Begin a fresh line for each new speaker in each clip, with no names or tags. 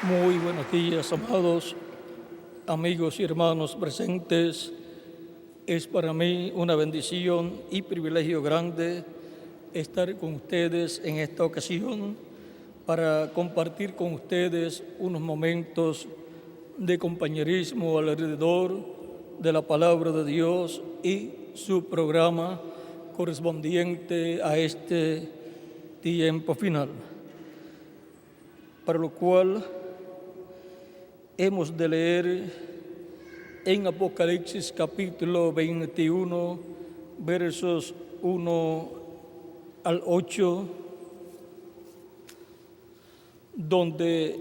Muy buenos días, amados amigos y hermanos presentes. Es para mí una bendición y privilegio grande estar con ustedes en esta ocasión para compartir con ustedes unos momentos de compañerismo alrededor de la palabra de Dios y su programa correspondiente a este tiempo final, para lo cual hemos de leer en Apocalipsis capítulo 21, versos 1 al 8, donde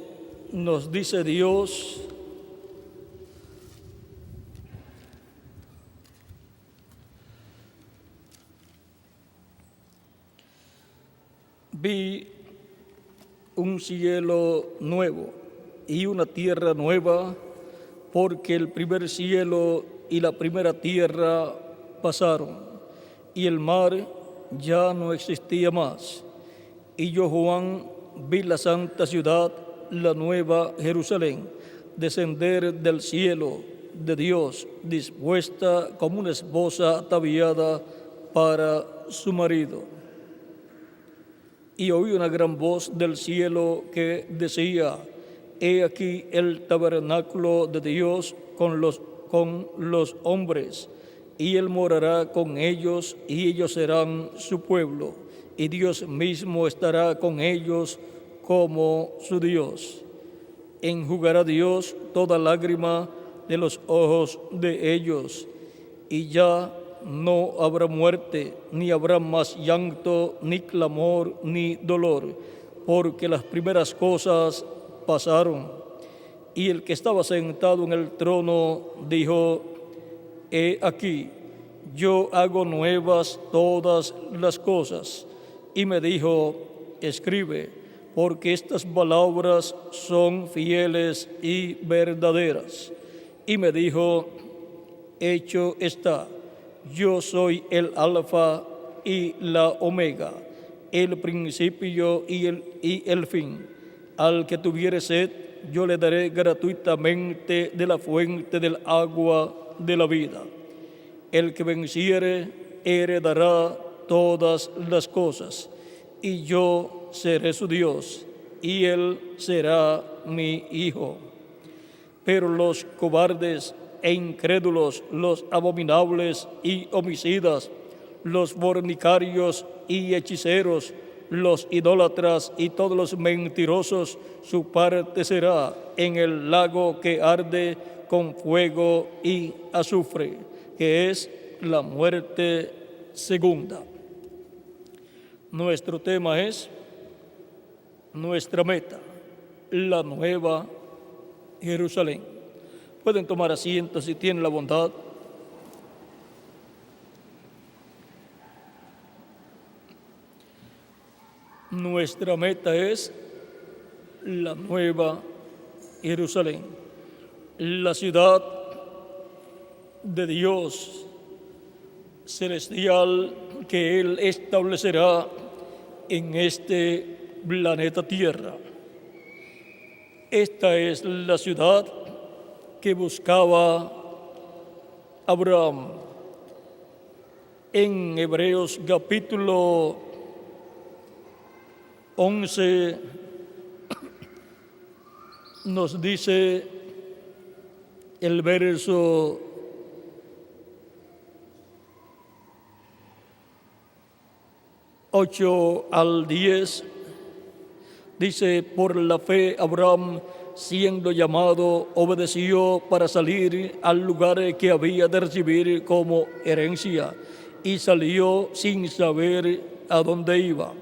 nos dice Dios: vi un cielo nuevo y una tierra nueva, porque el primer cielo y la primera tierra pasaron, y el mar ya no existía más. Y yo, Juan, vi la santa ciudad, la nueva Jerusalén, descender del cielo de Dios, dispuesta como una esposa ataviada para su marido. Y oí una gran voz del cielo que decía: He aquí el tabernáculo de Dios con los hombres, y Él morará con ellos, y ellos serán su pueblo, y Dios mismo estará con ellos como su Dios. Enjugará Dios toda lágrima de los ojos de ellos, y ya no habrá muerte, ni habrá más llanto, ni clamor, ni dolor, porque las primeras cosas pasaron. Y el que estaba sentado en el trono dijo: He aquí, yo hago nuevas todas las cosas. Y me dijo: Escribe, porque estas palabras son fieles y verdaderas. Y me dijo: Hecho está. Yo soy el Alfa y la Omega, el principio y el fin. Al que tuviere sed, yo le daré gratuitamente de la fuente del agua de la vida. El que venciere heredará todas las cosas, y yo seré su Dios, y él será mi hijo. Pero los cobardes e incrédulos, los abominables y homicidas, los fornicarios y hechiceros, los idólatras y todos los mentirosos, su parte será en el lago que arde con fuego y azufre, que es la muerte segunda. Nuestro tema es nuestra meta, la nueva Jerusalén. Pueden tomar asiento si tienen la bondad. Nuestra meta es la nueva Jerusalén, la ciudad de Dios celestial que Él establecerá en este planeta Tierra. Esta es la ciudad que buscaba Abraham. En Hebreos capítulo 11 nos dice el verso 8 al 10, dice: por la fe Abraham, siendo llamado, obedeció para salir al lugar que había de recibir como herencia, y salió sin saber a dónde iba.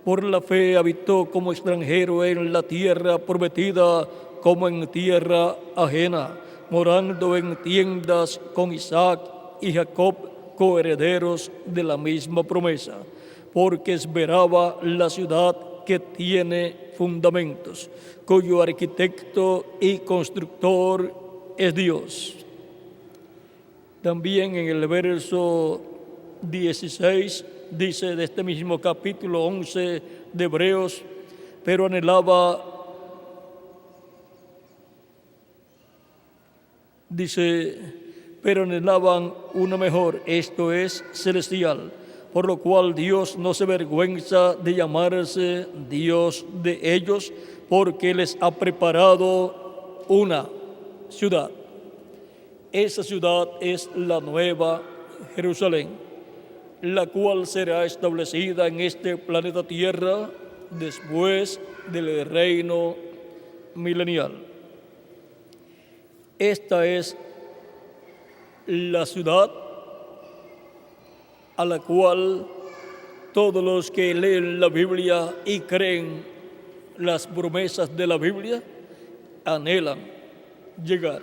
Por la fe habitó como extranjero en la tierra prometida, como en tierra ajena, morando en tiendas con Isaac y Jacob, coherederos de la misma promesa, porque esperaba la ciudad que tiene fundamentos, cuyo arquitecto y constructor es Dios. También en el verso 16 dice de este mismo capítulo 11 de Hebreos: pero anhelaba Dice, pero anhelaban una mejor, esto es celestial, por lo cual Dios no se avergüenza de llamarse Dios de ellos, porque les ha preparado una ciudad. Esa ciudad es la Nueva Jerusalén, la cual será establecida en este planeta Tierra después del reino milenial. Esta es la ciudad a la cual todos los que leen la Biblia y creen las promesas de la Biblia anhelan llegar.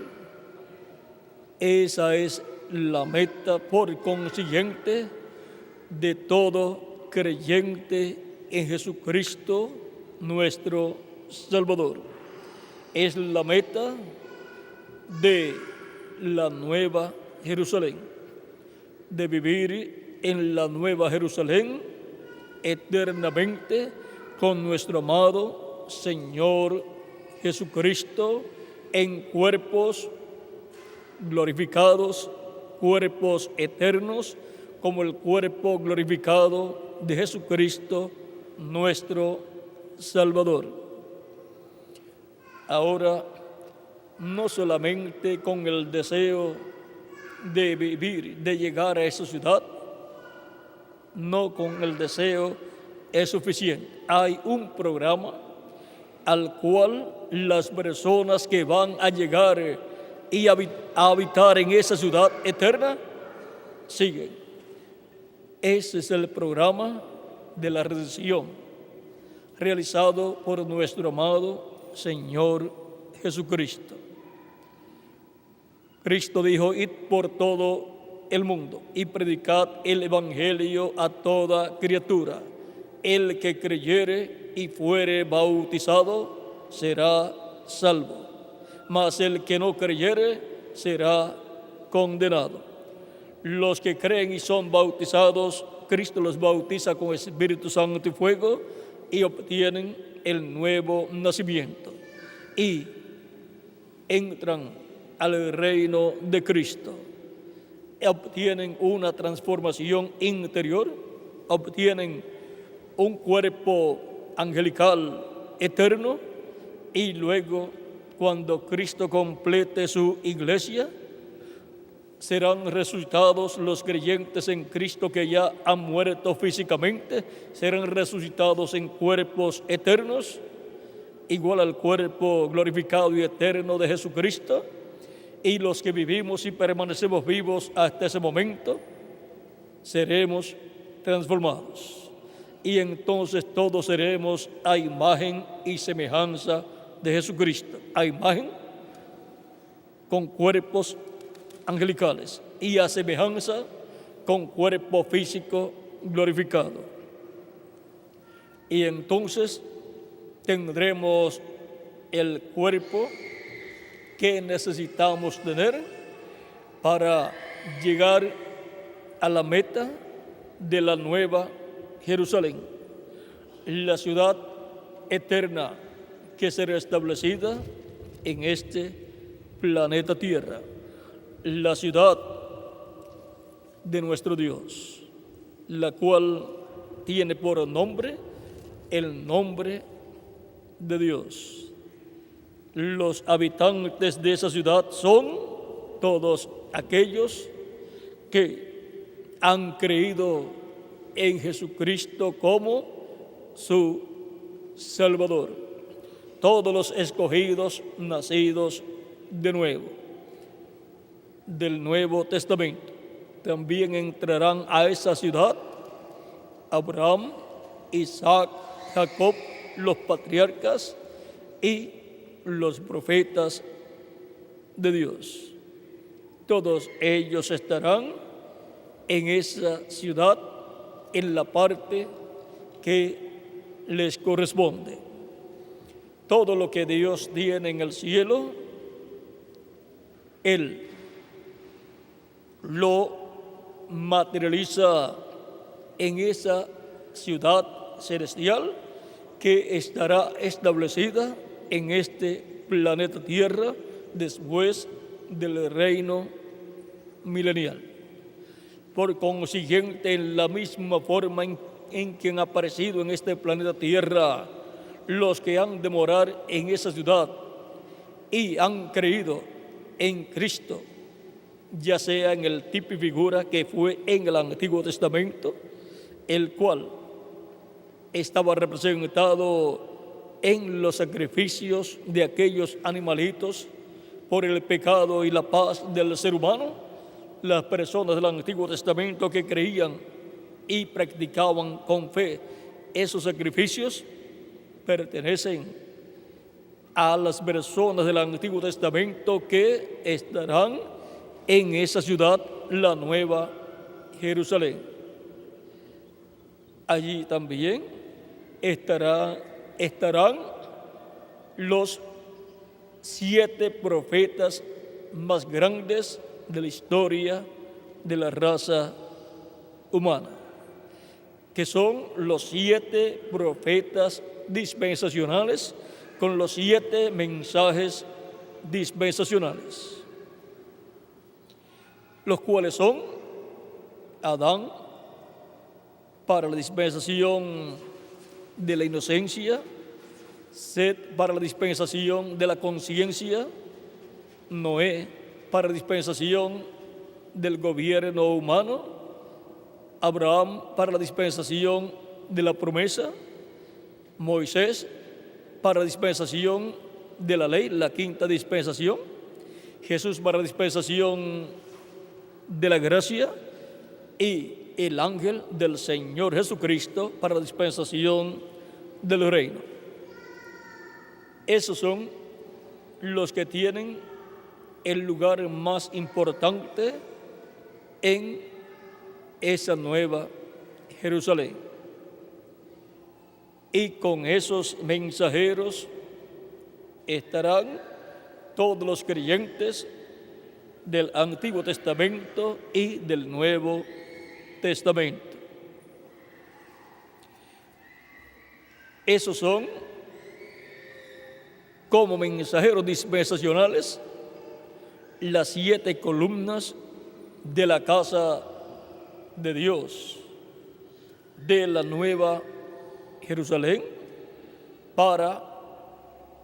Esa es la meta, por consiguiente, de todo creyente en Jesucristo, nuestro Salvador. Es la meta de la Nueva Jerusalén, de vivir en la Nueva Jerusalén eternamente con nuestro amado Señor Jesucristo en cuerpos glorificados, cuerpos eternos, como el cuerpo glorificado de Jesucristo, nuestro Salvador. Ahora, no solamente con el deseo de vivir, de llegar a esa ciudad, no con el deseo es suficiente. Hay un programa al cual las personas que van a llegar y a habitar en esa ciudad eterna siguen. Ese es el programa de la redención realizado por nuestro amado Señor Jesucristo. Cristo dijo, id por todo el mundo y predicad el evangelio a toda criatura. El que creyere y fuere bautizado será salvo, mas el que no creyere será condenado. Los que creen y son bautizados, Cristo los bautiza con Espíritu Santo y fuego y obtienen el nuevo nacimiento y entran al reino de Cristo. Obtienen una transformación interior, obtienen un cuerpo angelical eterno y luego, cuando Cristo complete su iglesia, serán resucitados los creyentes en Cristo que ya han muerto físicamente, serán resucitados en cuerpos eternos, igual al cuerpo glorificado y eterno de Jesucristo, y los que vivimos y permanecemos vivos hasta ese momento, seremos transformados. Y entonces todos seremos a imagen y semejanza de Jesucristo, a imagen con cuerpos angelicales y a semejanza con cuerpo físico glorificado. Y entonces tendremos el cuerpo que necesitamos tener para llegar a la meta de la Nueva Jerusalén, la ciudad eterna que será establecida en este planeta Tierra, la ciudad de nuestro Dios, la cual tiene por nombre el nombre de Dios. Los habitantes de esa ciudad son todos aquellos que han creído en Jesucristo como su Salvador. Todos los escogidos, nacidos de nuevo, del Nuevo Testamento, también entrarán a esa ciudad Abraham, Isaac, Jacob, los patriarcas y los profetas de Dios. Todos ellos estarán en esa ciudad, en la parte que les corresponde. Todo lo que Dios tiene en el cielo, Él lo materializa en esa ciudad celestial que estará establecida en este planeta Tierra después del reino milenial. Por consiguiente, en la misma forma en que han aparecido en este planeta Tierra los que han de morar en esa ciudad y han creído en Cristo, ya sea en el tipo y figura que fue en el Antiguo Testamento, el cual estaba representado en los sacrificios de aquellos animalitos por el pecado y la paz del ser humano. Las personas del Antiguo Testamento que creían y practicaban con fe esos sacrificios pertenecen a las personas del Antiguo Testamento que estarán en esa ciudad, la Nueva Jerusalén. Allí también estarán los 7 profetas más grandes de la historia de la raza humana, que son los 7 profetas dispensacionales con los 7 mensajes dispensacionales, los cuales son Adán para la dispensación de la inocencia, Set para la dispensación de la conciencia, Noé para la dispensación del gobierno humano, Abraham para la dispensación de la promesa, Moisés para la dispensación de la ley, la 5ª dispensación, Jesús para la dispensación de la gracia y el ángel del Señor Jesucristo para la dispensación del reino. Esos son los que tienen el lugar más importante en esa nueva Jerusalén. Y con esos mensajeros estarán todos los creyentes del Antiguo Testamento y del Nuevo Testamento. Esos son, como mensajeros dispensacionales, las 7 columnas de la casa de Dios, de la Nueva Jerusalén, para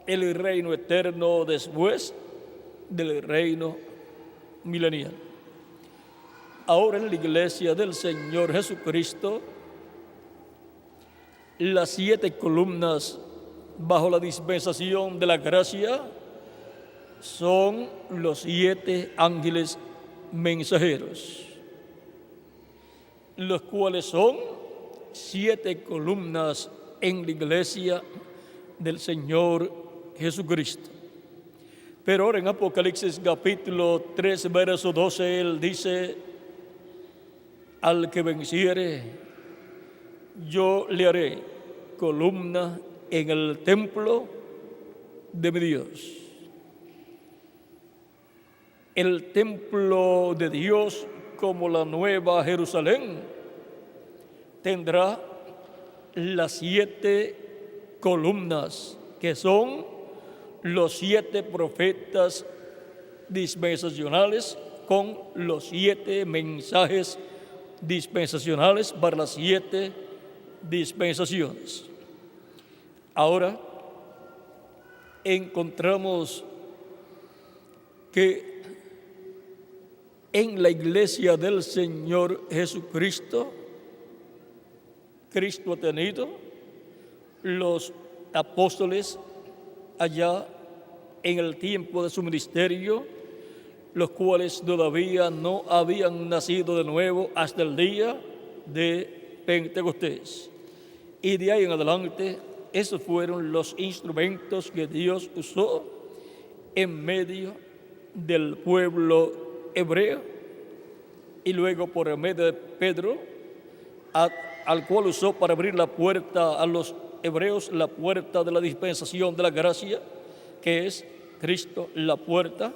el reino eterno después del reino milenial. Ahora en la iglesia del Señor Jesucristo, las 7 columnas bajo la dispensación de la gracia son los 7 ángeles mensajeros, los cuales son 7 columnas en la iglesia del Señor Jesucristo. Pero ahora en Apocalipsis capítulo 3, verso 12, Él dice: al que venciere, yo le haré columna en el templo de mi Dios. El templo de Dios, como la Nueva Jerusalén, tendrá las 7 columnas, que son los 7 profetas dispensacionales con los 7 mensajes dispensacionales para las 7 dispensaciones. Ahora encontramos que en la iglesia del Señor Jesucristo, Cristo ha tenido los apóstoles allá en el tiempo de su ministerio, los cuales todavía no habían nacido de nuevo hasta el día de Pentecostés. Y de ahí en adelante, esos fueron los instrumentos que Dios usó en medio del pueblo hebreo, y luego por medio de Pedro, al cual usó para abrir la puerta a los hebreos, la puerta de la dispensación de la gracia, que es Cristo la puerta.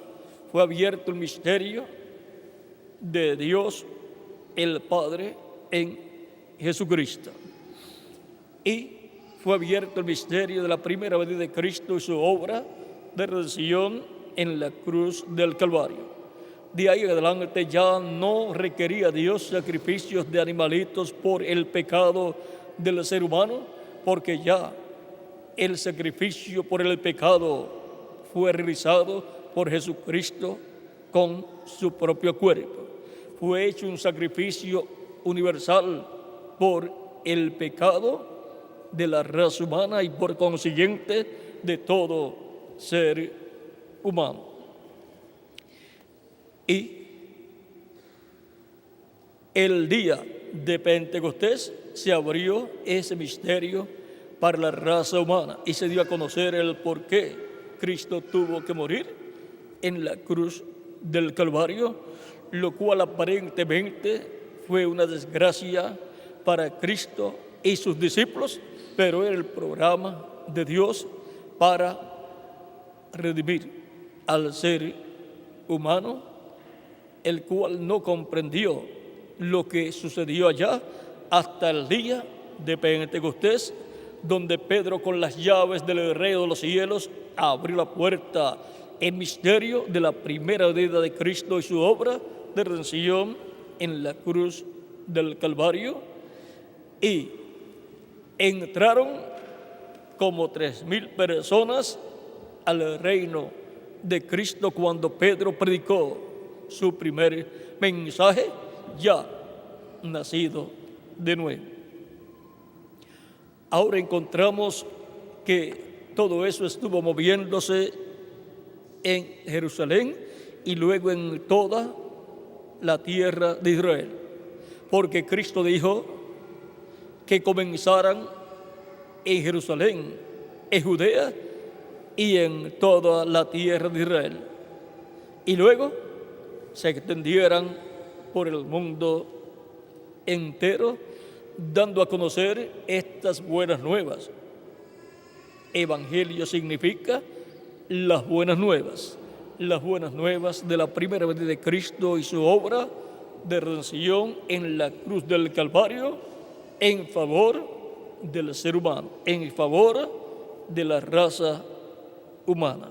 Fue abierto el misterio de Dios el Padre en Jesucristo, y fue abierto el misterio de la primera venida de Cristo y su obra de redención en la cruz del Calvario. De ahí en adelante ya no requería Dios sacrificios de animalitos por el pecado del ser humano, porque ya el sacrificio por el pecado fue realizado por Jesucristo con su propio cuerpo. Fue hecho un sacrificio universal por el pecado de la raza humana y por consiguiente de todo ser humano. Y el día de Pentecostés se abrió ese misterio para la raza humana y se dio a conocer el por qué Cristo tuvo que morir en la cruz del Calvario, lo cual aparentemente fue una desgracia para Cristo y sus discípulos, pero era el programa de Dios para redimir al ser humano, el cual no comprendió lo que sucedió allá hasta el día de Pentecostés, donde Pedro, con las llaves del reino de los cielos, abrió la puerta en misterio de la primera venida de Cristo y su obra de redención en la cruz del Calvario, y entraron como 3,000 personas al reino de Cristo cuando Pedro predicó su primer mensaje, ya nacido de nuevo. Ahora encontramos que todo eso estuvo moviéndose en Jerusalén y luego en toda la tierra de Israel, porque Cristo dijo que comenzaran en Jerusalén, en Judea y en toda la tierra de Israel, y luego se extendieran por el mundo entero, dando a conocer estas buenas nuevas. Evangelio significa las buenas nuevas de la primera venida de Cristo y su obra de redención en la cruz del Calvario en favor del ser humano, en favor de la raza humana.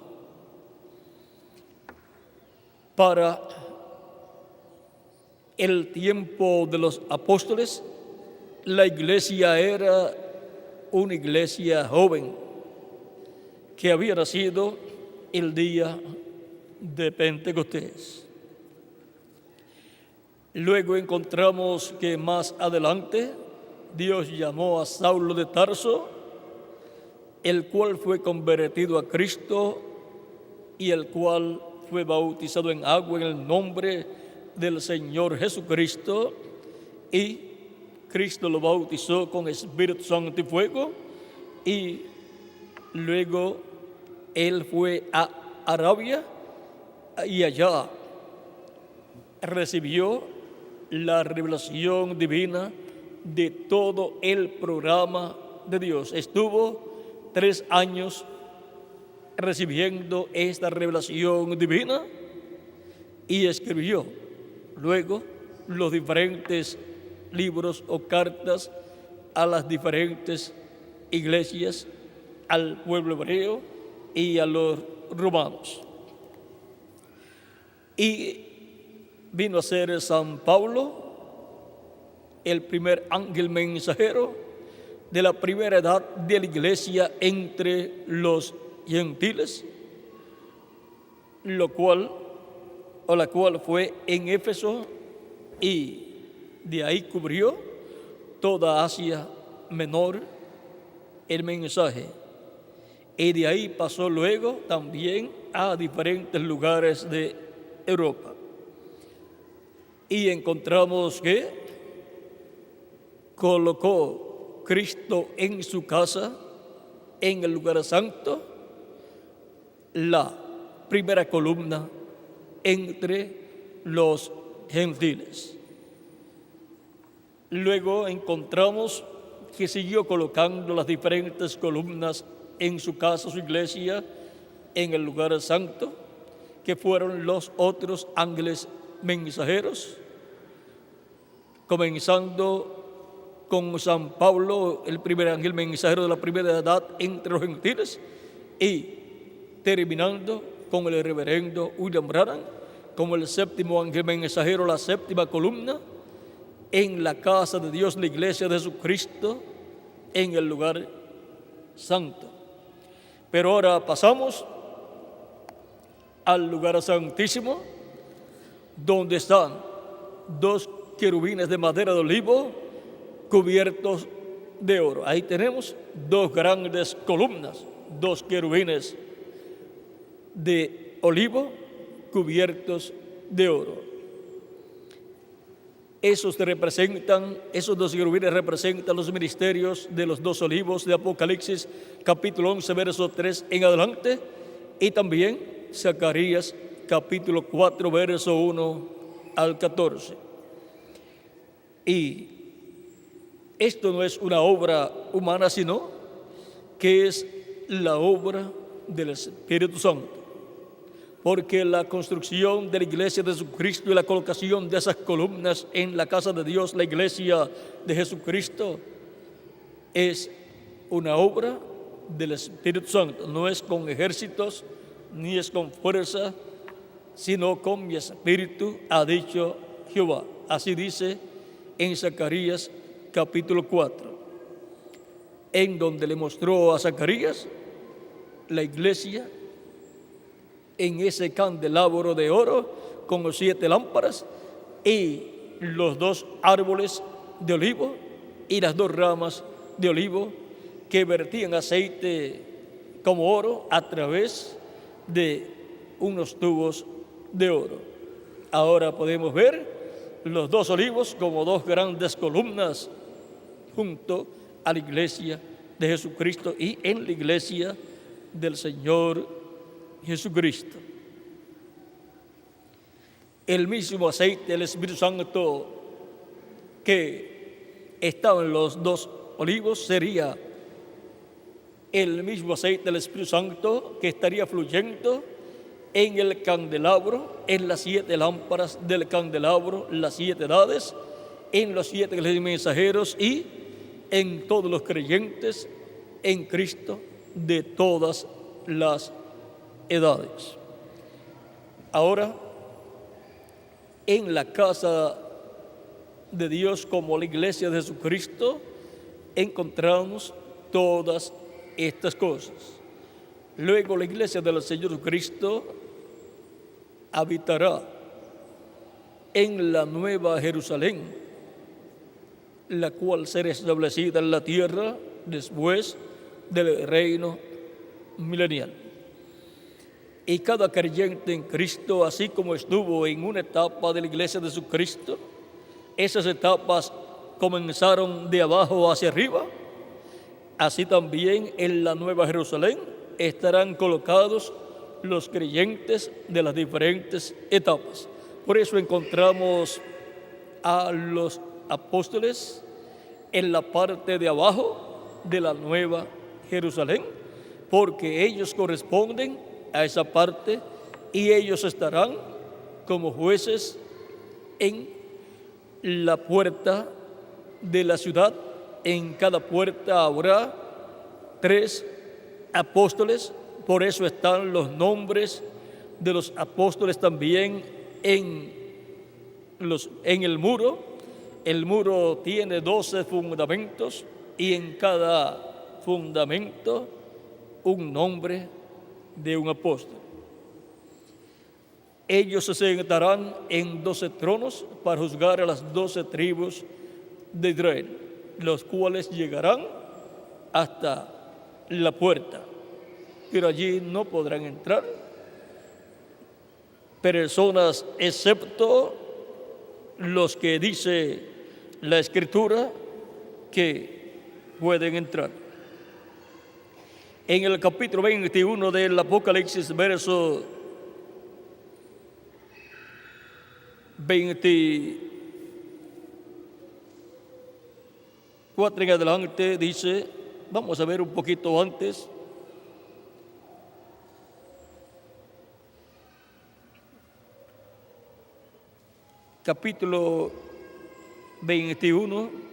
Para el tiempo de los apóstoles, la iglesia era una iglesia joven que había nacido el día de Pentecostés. Luego encontramos que más adelante Dios llamó a Saulo de Tarso, el cual fue convertido a Cristo y el cual fue bautizado en agua en el nombre del Señor Jesucristo, y Cristo lo bautizó con Espíritu Santo y fuego, y luego él fue a Arabia y allá recibió la revelación divina de todo el programa de Dios. Estuvo 3 años recibiendo esta revelación divina y escribió luego los diferentes libros o cartas a las diferentes iglesias, al pueblo hebreo y a los romanos. Y vino a ser San Pablo el primer ángel mensajero de la primera edad de la iglesia entre los gentiles, la cual fue en Éfeso, y de ahí cubrió toda Asia Menor el mensaje, y de ahí pasó luego también a diferentes lugares de Europa. Y encontramos que colocó Cristo en su casa, en el lugar santo, la primera columna entre los gentiles. Luego encontramos que siguió colocando las diferentes columnas en su casa, su iglesia, en el lugar santo, que fueron los otros ángeles mensajeros, comenzando con San Pablo, el primer ángel mensajero de la primera edad entre los gentiles, y terminando con el reverendo William Branham, como el séptimo ángel mensajero, la séptima columna, en la casa de Dios, la iglesia de Jesucristo, en el lugar santo. Pero ahora pasamos al lugar santísimo, donde están dos querubines de madera de olivo cubiertos de oro. Ahí tenemos dos grandes columnas, dos querubines de olivo cubiertos de oro. Esos dos querubines representan los ministerios de los dos olivos de Apocalipsis, capítulo 11, verso 3 en adelante, y también Zacarías, capítulo 4, verso 1 al 14. Y esto no es una obra humana, sino que es la obra del Espíritu Santo. Porque la construcción de la iglesia de Jesucristo y la colocación de esas columnas en la casa de Dios, la iglesia de Jesucristo, es una obra del Espíritu Santo. No es con ejércitos, ni es con fuerza, sino con mi espíritu, ha dicho Jehová. Así dice en Zacarías capítulo 4, en donde le mostró a Zacarías la iglesia en ese candelabro de oro con los 7 lámparas y los 2 árboles de olivo y las 2 ramas de olivo que vertían aceite como oro a través de unos tubos de oro. Ahora podemos ver los 2 olivos como 2 grandes columnas junto a la iglesia de Jesucristo y en la iglesia del Señor Jesucristo. El mismo aceite del Espíritu Santo que estaba en los 2 olivos sería el mismo aceite del Espíritu Santo que estaría fluyendo en el candelabro, en las 7 lámparas del candelabro, las 7 edades, en los 7 mensajeros y en todos los creyentes en Cristo de todas las edades. Ahora, en la casa de Dios como la iglesia de Jesucristo, encontramos todas estas cosas. Luego la iglesia del Señor Jesucristo habitará en la nueva Jerusalén, la cual será establecida en la tierra después del reino milenial. Y cada creyente en Cristo, así como estuvo en una etapa de la iglesia de Jesucristo, esas etapas comenzaron de abajo hacia arriba, así también en la nueva Jerusalén estarán colocados los creyentes de las diferentes etapas. Por eso encontramos a los apóstoles en la parte de abajo de la nueva Jerusalén, porque ellos corresponden a esa parte y ellos estarán como jueces en la puerta de la ciudad. En cada puerta habrá 3 apóstoles, por eso están los nombres de los apóstoles también en el muro. El muro tiene 12 fundamentos y en cada fundamento un nombre de un apóstol. Ellos se sentarán en 12 tronos para juzgar a las 12 tribus de Israel, los cuales llegarán hasta la puerta, pero allí no podrán entrar personas excepto los que dice la Escritura que pueden entrar. En el capítulo 21 del Apocalipsis, verso 24 en adelante, dice, vamos a ver un poquito antes. Capítulo 21.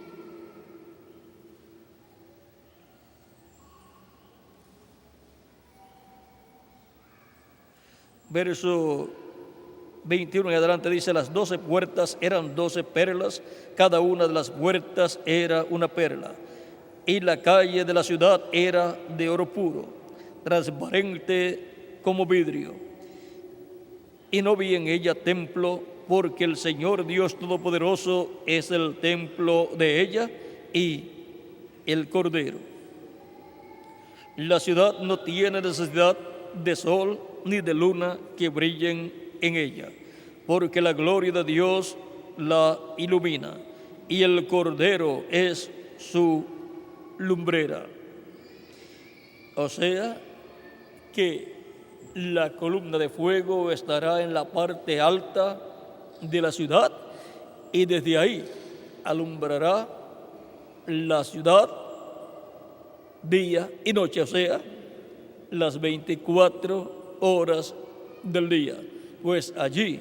verso 21 en adelante dice: las 12 puertas eran 12 perlas, cada una de las puertas era una perla, y la calle de la ciudad era de oro puro, transparente como vidrio. Y no vi en ella templo, porque el Señor Dios Todopoderoso es el templo de ella y el Cordero. La ciudad no tiene necesidad de sol ni de luna que brillen en ella, porque la gloria de Dios la ilumina, y el Cordero es su lumbrera. O sea que la columna de fuego estará en la parte alta de la ciudad, y desde ahí alumbrará la ciudad día y noche, o sea, las 24 horas del día, pues allí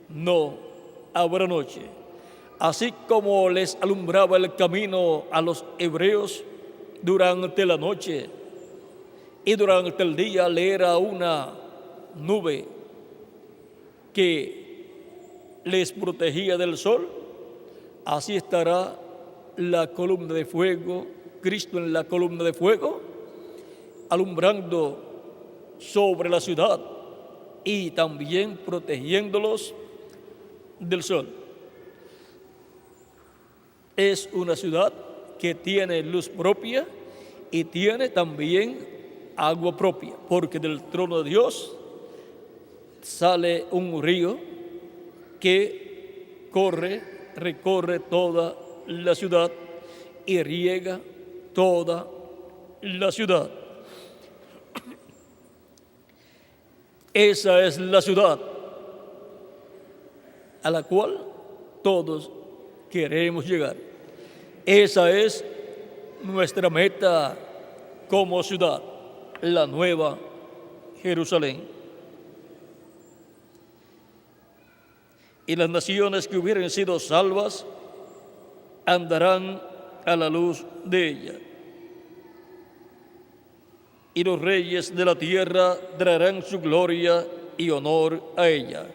no habrá noche. Así como les alumbraba el camino a los hebreos durante la noche, y durante el día le era una nube que les protegía del sol, así estará la columna de fuego, Cristo en la columna de fuego, alumbrando sobre la ciudad y también protegiéndolos del sol. Es una ciudad que tiene luz propia y tiene también agua propia, porque del trono de Dios sale un río que recorre toda la ciudad y riega toda la ciudad. Esa es la ciudad a la cual todos queremos llegar. Esa es nuestra meta como ciudad, la nueva Jerusalén. Y las naciones que hubieran sido salvas andarán a la luz de ella. Y los reyes de la tierra traerán su gloria y honor a ella.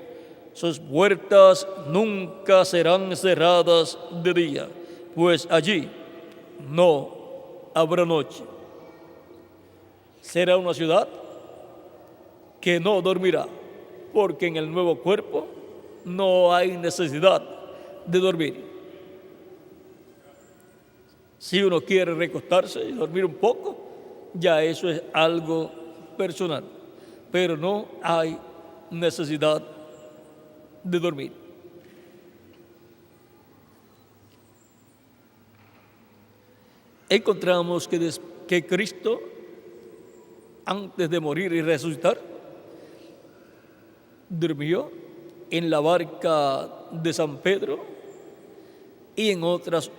Sus puertas nunca serán cerradas de día, pues allí no habrá noche. Será una ciudad que no dormirá, porque en el nuevo cuerpo no hay necesidad de dormir. Si uno quiere recostarse y dormir un poco, ya eso es algo personal, pero no hay necesidad de dormir. Encontramos que Cristo, antes de morir y resucitar, durmió en la barca de San Pedro y en otras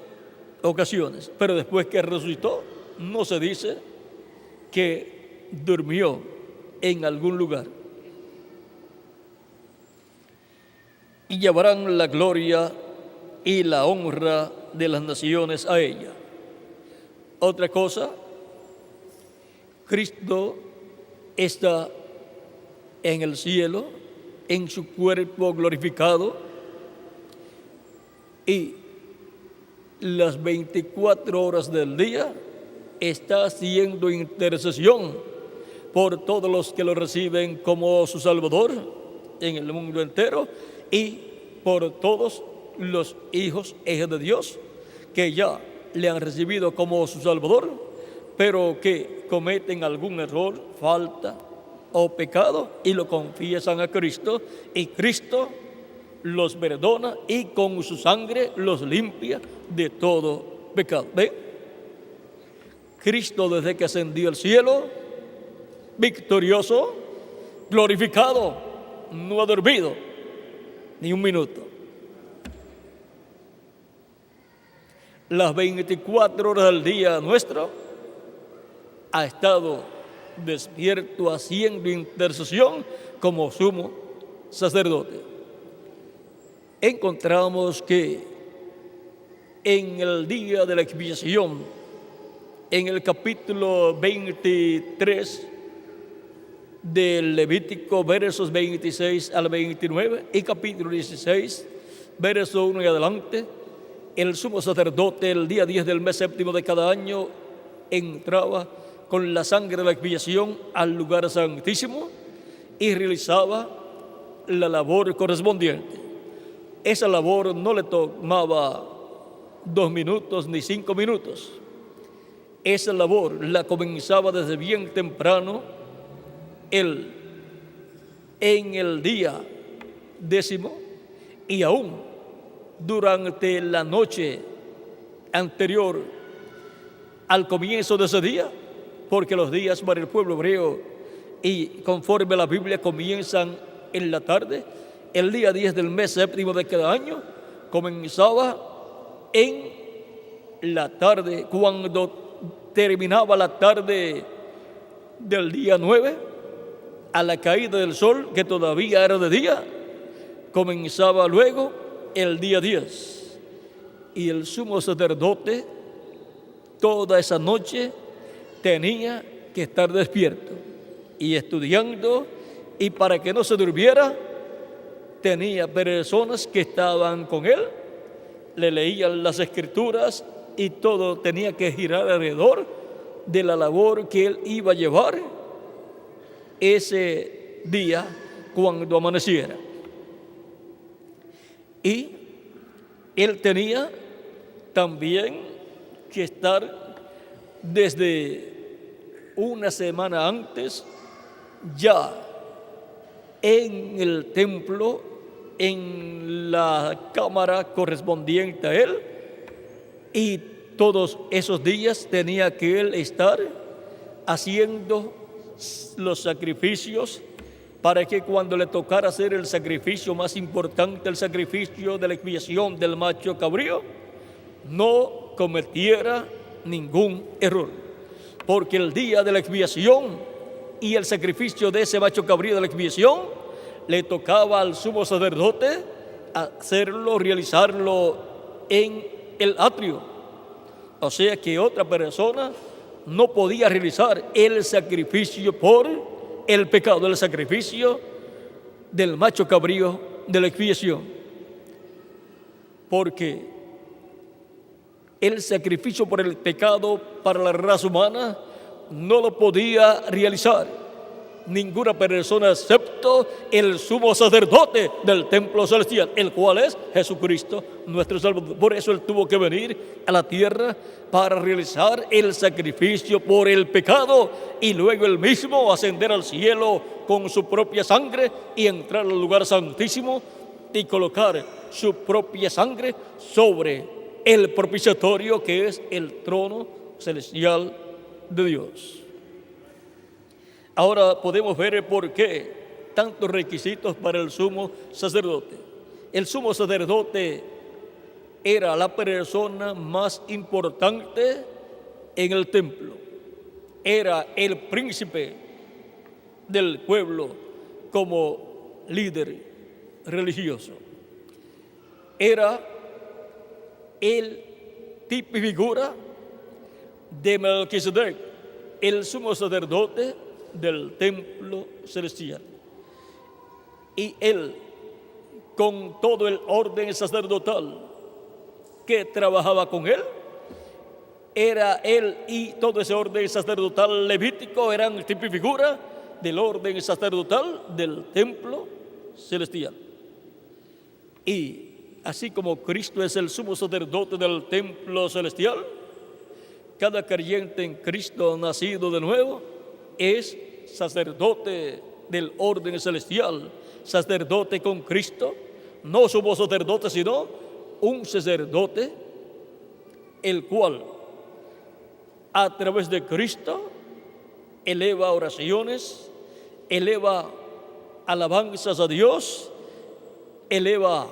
ocasiones, pero después que resucitó, no se dice que durmió en algún lugar. Y llevarán la gloria y la honra de las naciones a ella. Otra cosa, Cristo está en el cielo, en su cuerpo glorificado, y las 24 horas del día está haciendo intercesión por todos los que lo reciben como su Salvador en el mundo entero, y por todos los hijos e hijas de Dios que ya le han recibido como su Salvador, pero que cometen algún error, falta o pecado y lo confiesan a Cristo, y Cristo los perdona y con su sangre los limpia de todo pecado. ¿Ven? Cristo, desde que ascendió al cielo, victorioso, glorificado, no ha dormido ni un minuto. Las 24 horas del día nuestro ha estado despierto haciendo intercesión como sumo sacerdote. Encontramos que en el día de la expiación, en el capítulo 23 del Levítico, versos 26 al 29, y capítulo 16, verso 1 y adelante, el sumo sacerdote el día 10 del mes séptimo de cada año entraba con la sangre de la expiación al lugar santísimo y realizaba la labor correspondiente. Esa labor no le tomaba 2 minutos ni 5 minutos. Esa labor la comenzaba desde bien temprano en el día 10 y aún durante la noche anterior al comienzo de ese día, porque los días para el pueblo hebreo y conforme a la Biblia comienzan en la tarde. El día 10 del mes séptimo de cada año comenzaba en la tarde. Cuando terminaba la tarde del día 9, a la caída del sol, que todavía era de día, comenzaba luego el día 10. Y el sumo sacerdote toda esa noche tenía que estar despierto y estudiando, y para que no se durmiera, tenía personas que estaban con él, le leían las escrituras y todo tenía que girar alrededor de la labor que él iba a llevar ese día cuando amaneciera. Y él tenía también que estar desde una semana antes ya en el templo, en la cámara correspondiente a él, y todos esos días tenía que él estar haciendo los sacrificios para que cuando le tocara hacer el sacrificio más importante, el sacrificio de la expiación del macho cabrío, no cometiera ningún error, porque el día de la expiación y el sacrificio de ese macho cabrío de la expiación le tocaba al sumo sacerdote hacerlo, realizarlo en el atrio. O sea que otra persona no podía realizar el sacrificio por el pecado, el sacrificio del macho cabrío de la expiación, porque el sacrificio por el pecado para la raza humana no lo podía realizar ninguna persona excepto el sumo sacerdote del templo celestial, el cual es Jesucristo, nuestro Salvador. Por eso él tuvo que venir a la tierra para realizar el sacrificio por el pecado y luego él mismo ascender al cielo con su propia sangre y entrar al lugar santísimo y colocar su propia sangre sobre el propiciatorio, que es el trono celestial de Dios. Ahora podemos ver por qué tantos requisitos para el sumo sacerdote. El sumo sacerdote era la persona más importante en el templo. Era el príncipe del pueblo como líder religioso. Era el tipo y figura de Melquisedec, el sumo sacerdote del templo celestial. Y él, con todo el orden sacerdotal que trabajaba con él, era él y todo ese orden sacerdotal levítico eran tipo y figura del orden sacerdotal del templo celestial. Y así como Cristo es el sumo sacerdote del templo celestial, cada creyente en Cristo nacido de nuevo es sacerdote del orden celestial, sacerdote con Cristo, no sumo sacerdote, sino un sacerdote, el cual a través de Cristo eleva oraciones, eleva alabanzas a Dios, eleva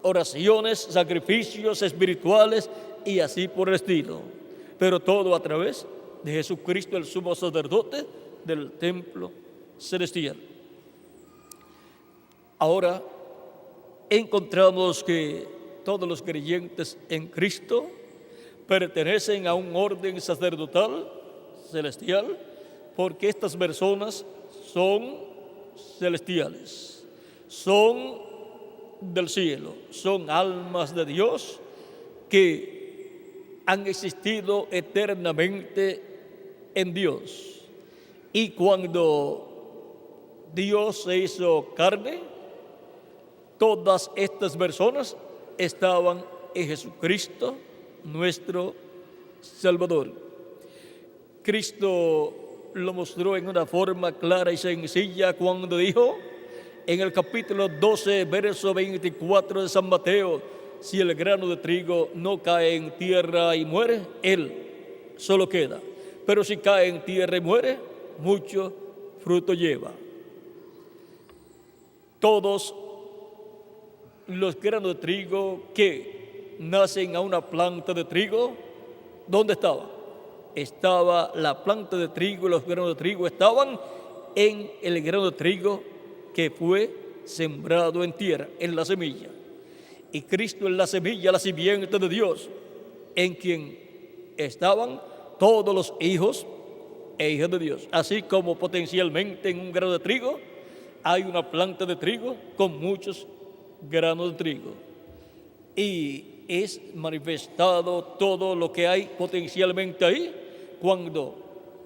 oraciones, sacrificios espirituales y así por el estilo, pero todo a través de Jesucristo, el sumo sacerdote del templo celestial. Ahora encontramos que todos los creyentes en Cristo pertenecen a un orden sacerdotal celestial, porque estas personas son celestiales, son del cielo, son almas de Dios que han existido eternamente en Dios. Y cuando Dios se hizo carne, todas estas personas estaban en Jesucristo, nuestro Salvador. Cristo lo mostró en una forma clara y sencilla cuando dijo en el capítulo 12, verso 24 de San Mateo: si el grano de trigo no cae en tierra y muere, él solo queda. Pero si cae en tierra y muere, mucho fruto lleva. Todos los granos de trigo que nacen a una planta de trigo, ¿dónde estaba? Estaba la planta de trigo y los granos de trigo estaban en el grano de trigo que fue sembrado en tierra, en la semilla. Y Cristo es la semilla, la simiente de Dios, en quien estaban todos los hijos e hijas de Dios. Así como potencialmente en un grano de trigo hay una planta de trigo con muchos granos de trigo. Y es manifestado todo lo que hay potencialmente ahí cuando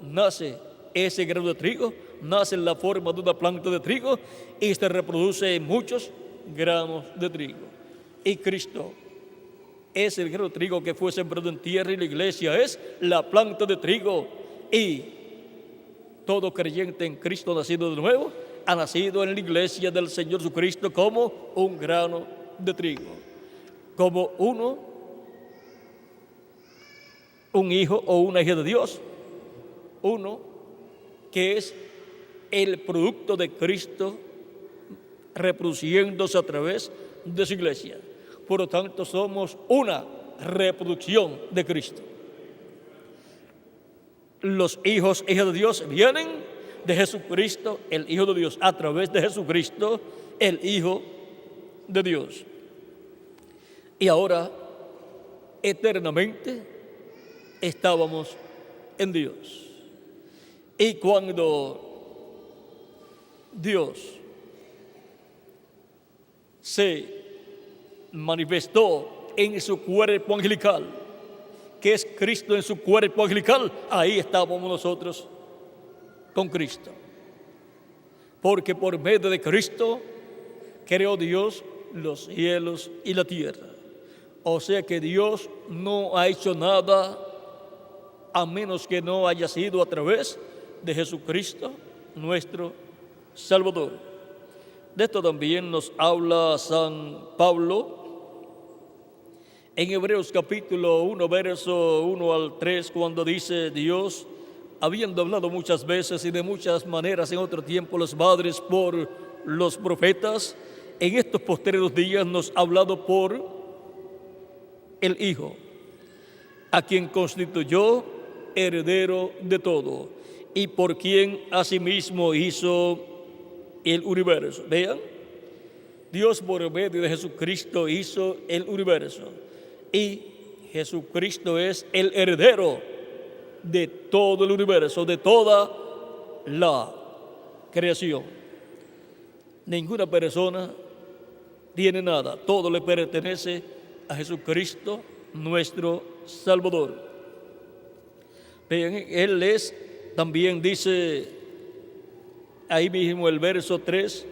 nace ese grano de trigo, nace en la forma de una planta de trigo y se reproduce en muchos granos de trigo. Y Cristo es el grano de trigo que fue sembrado en tierra y la iglesia es la planta de trigo. Y todo creyente en Cristo nacido de nuevo ha nacido en la iglesia del Señor Jesucristo como un grano de trigo, como un hijo o una hija de Dios, uno que es el producto de Cristo reproduciéndose a través de su iglesia. Por lo tanto, somos una reproducción de Cristo. Los hijos e hijas de Dios vienen de Jesucristo, el Hijo de Dios, a través de Jesucristo, el Hijo de Dios. Y ahora, eternamente, estábamos en Dios. Y cuando Dios se manifestó en su cuerpo angelical, que es Cristo en su cuerpo angelical, ahí estábamos nosotros con Cristo. Porque por medio de Cristo creó Dios los cielos y la tierra. O sea que Dios no ha hecho nada a menos que no haya sido a través de Jesucristo, nuestro Salvador. De esto también nos habla San Pablo en Hebreos capítulo 1, verso 1 al 3, cuando dice: Dios, habiendo hablado muchas veces y de muchas maneras en otro tiempo los padres por los profetas, en estos postreros días nos ha hablado por el Hijo, a quien constituyó heredero de todo y por quien asimismo hizo el universo. Vean, Dios por medio de Jesucristo hizo el universo y Jesucristo es el heredero de todo el universo, de toda la creación. Ninguna persona tiene nada, todo le pertenece a Jesucristo, nuestro Salvador. Vean, Él es, también dice ahí mismo el verso 3,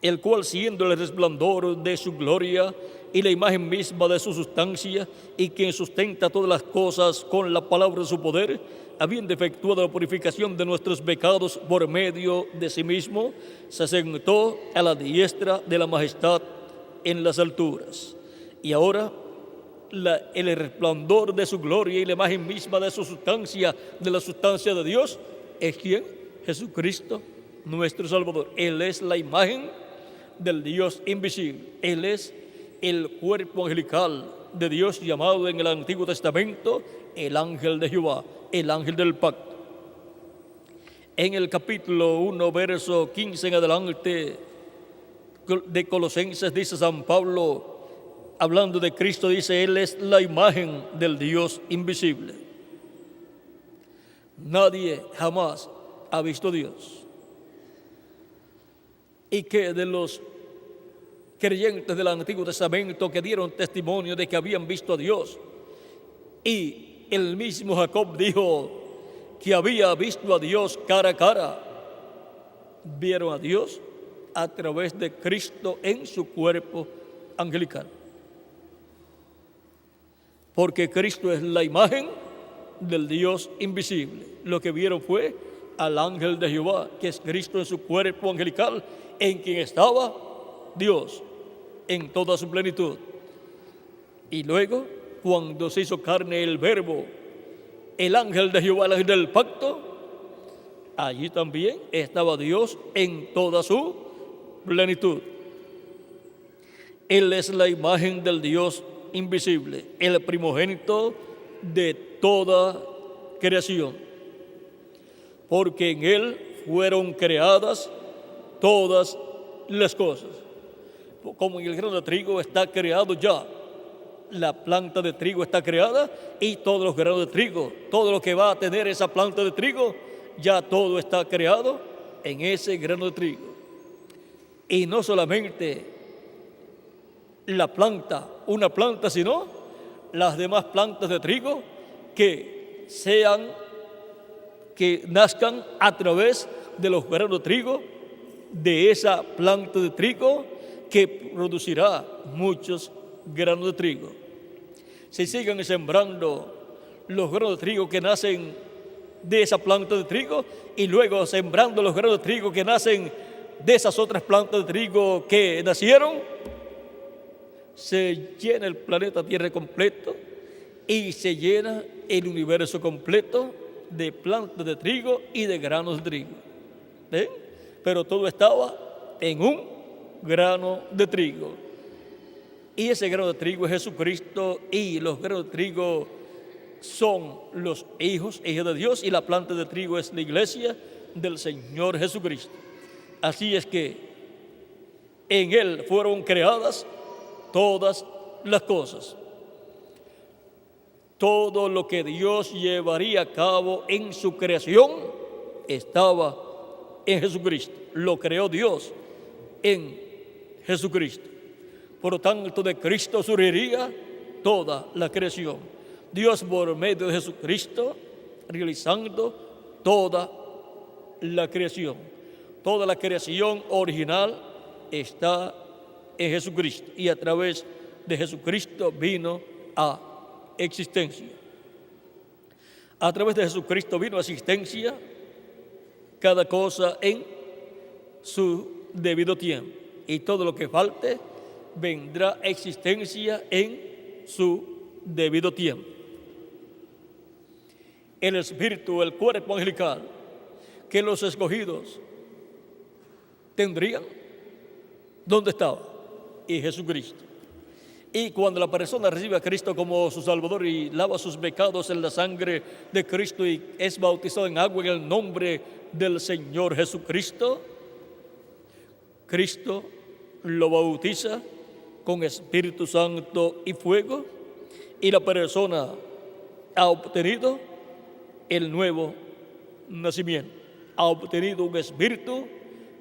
el cual siendo el resplandor de su gloria y la imagen misma de su sustancia, y quien sustenta todas las cosas con la palabra de su poder, habiendo efectuado la purificación de nuestros pecados por medio de sí mismo, se sentó a la diestra de la majestad en las alturas. Y ahora el resplandor de su gloria y la imagen misma de su sustancia, de la sustancia de Dios, es ¿quién? Jesucristo, nuestro Salvador. Él es la imagen del Dios invisible. Él es el cuerpo angelical de Dios, llamado en el Antiguo Testamento el ángel de Jehová, el ángel del pacto. En el capítulo 1, verso 15 en adelante de Colosenses, dice San Pablo, hablando de Cristo, dice: Él es la imagen del Dios invisible. Nadie jamás ha visto a Dios. Y que de los creyentes del Antiguo Testamento que dieron testimonio de que habían visto a Dios, y el mismo Jacob dijo que había visto a Dios cara a cara, vieron a Dios a través de Cristo en su cuerpo angelical. Porque Cristo es la imagen del Dios invisible. Lo que vieron fue al ángel de Jehová, que es Cristo en su cuerpo angelical, en quien estaba Dios en toda su plenitud. Y luego, cuando se hizo carne el Verbo, el ángel de Jehová, el ángel del pacto, allí también estaba Dios en toda su plenitud. Él es la imagen del Dios invisible, el primogénito de toda creación, porque en Él fueron creadas todas las cosas. Como en el grano de trigo está creado ya, la planta de trigo está creada y todos los granos de trigo, todo lo que va a tener esa planta de trigo, ya todo está creado en ese grano de trigo. Y no solamente la planta, una planta, sino las demás plantas de trigo que nazcan a través de los granos de trigo, de esa planta de trigo que producirá muchos granos de trigo. Se siguen sembrando los granos de trigo que nacen de esa planta de trigo y luego sembrando los granos de trigo que nacen de esas otras plantas de trigo que nacieron, se llena el planeta Tierra completo y se llena el universo completo de plantas de trigo y de granos de trigo. ¿Ven? Pero todo estaba en un grano de trigo. Y ese grano de trigo es Jesucristo, y los granos de trigo son los hijos de Dios, y la planta de trigo es la iglesia del Señor Jesucristo. Así es que en Él fueron creadas todas las cosas. Todo lo que Dios llevaría a cabo en su creación estaba en Jesucristo. Lo creó Dios en Jesucristo. Por lo tanto, de Cristo surgiría toda la creación. Dios, por medio de Jesucristo, realizando toda la creación. Toda la creación original está en Jesucristo, y a través de Jesucristo vino a existencia. A través de Jesucristo vino a existencia cada cosa en su debido tiempo, y todo lo que falte vendrá a existencia en su debido tiempo. El espíritu, el cuerpo angelical que los escogidos tendrían, ¿dónde estaba? En Jesucristo. Y cuando la persona recibe a Cristo como su Salvador y lava sus pecados en la sangre de Cristo y es bautizado en agua en el nombre del Señor Jesucristo, Cristo lo bautiza con Espíritu Santo y fuego, y la persona ha obtenido el nuevo nacimiento, ha obtenido un espíritu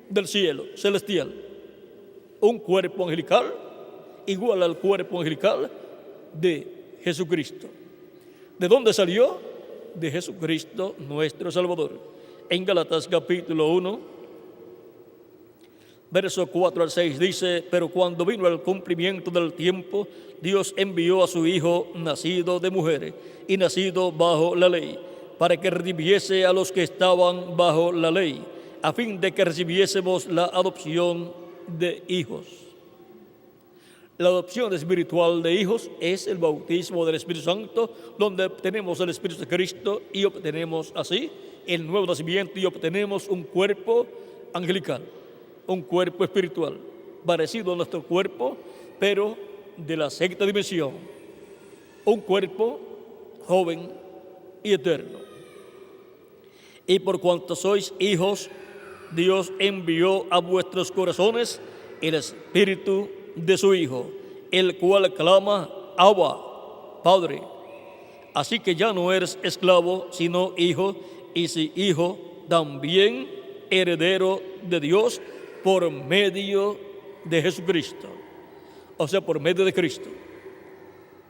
del cielo celestial, un cuerpo angelical igual al cuerpo angelical de Jesucristo. ¿De dónde salió? De Jesucristo nuestro Salvador. En Gálatas capítulo 1, verso 4 al 6 dice: pero cuando vino el cumplimiento del tiempo, Dios envió a su Hijo, nacido de mujer y nacido bajo la ley, para que redimiese a los que estaban bajo la ley, a fin de que recibiésemos la adopción de hijos. La adopción espiritual de hijos es el bautismo del Espíritu Santo, donde obtenemos el Espíritu de Cristo y obtenemos así el nuevo nacimiento y obtenemos un cuerpo angelical, un cuerpo espiritual, parecido a nuestro cuerpo, pero de la sexta dimensión, un cuerpo joven y eterno. Y por cuanto sois hijos, Dios envió a vuestros corazones el Espíritu de su Hijo, el cual clama: Abba, Padre. Así que ya no eres esclavo, sino hijo, y si hijo, también heredero de Dios por medio de Jesucristo. O sea, por medio de Cristo.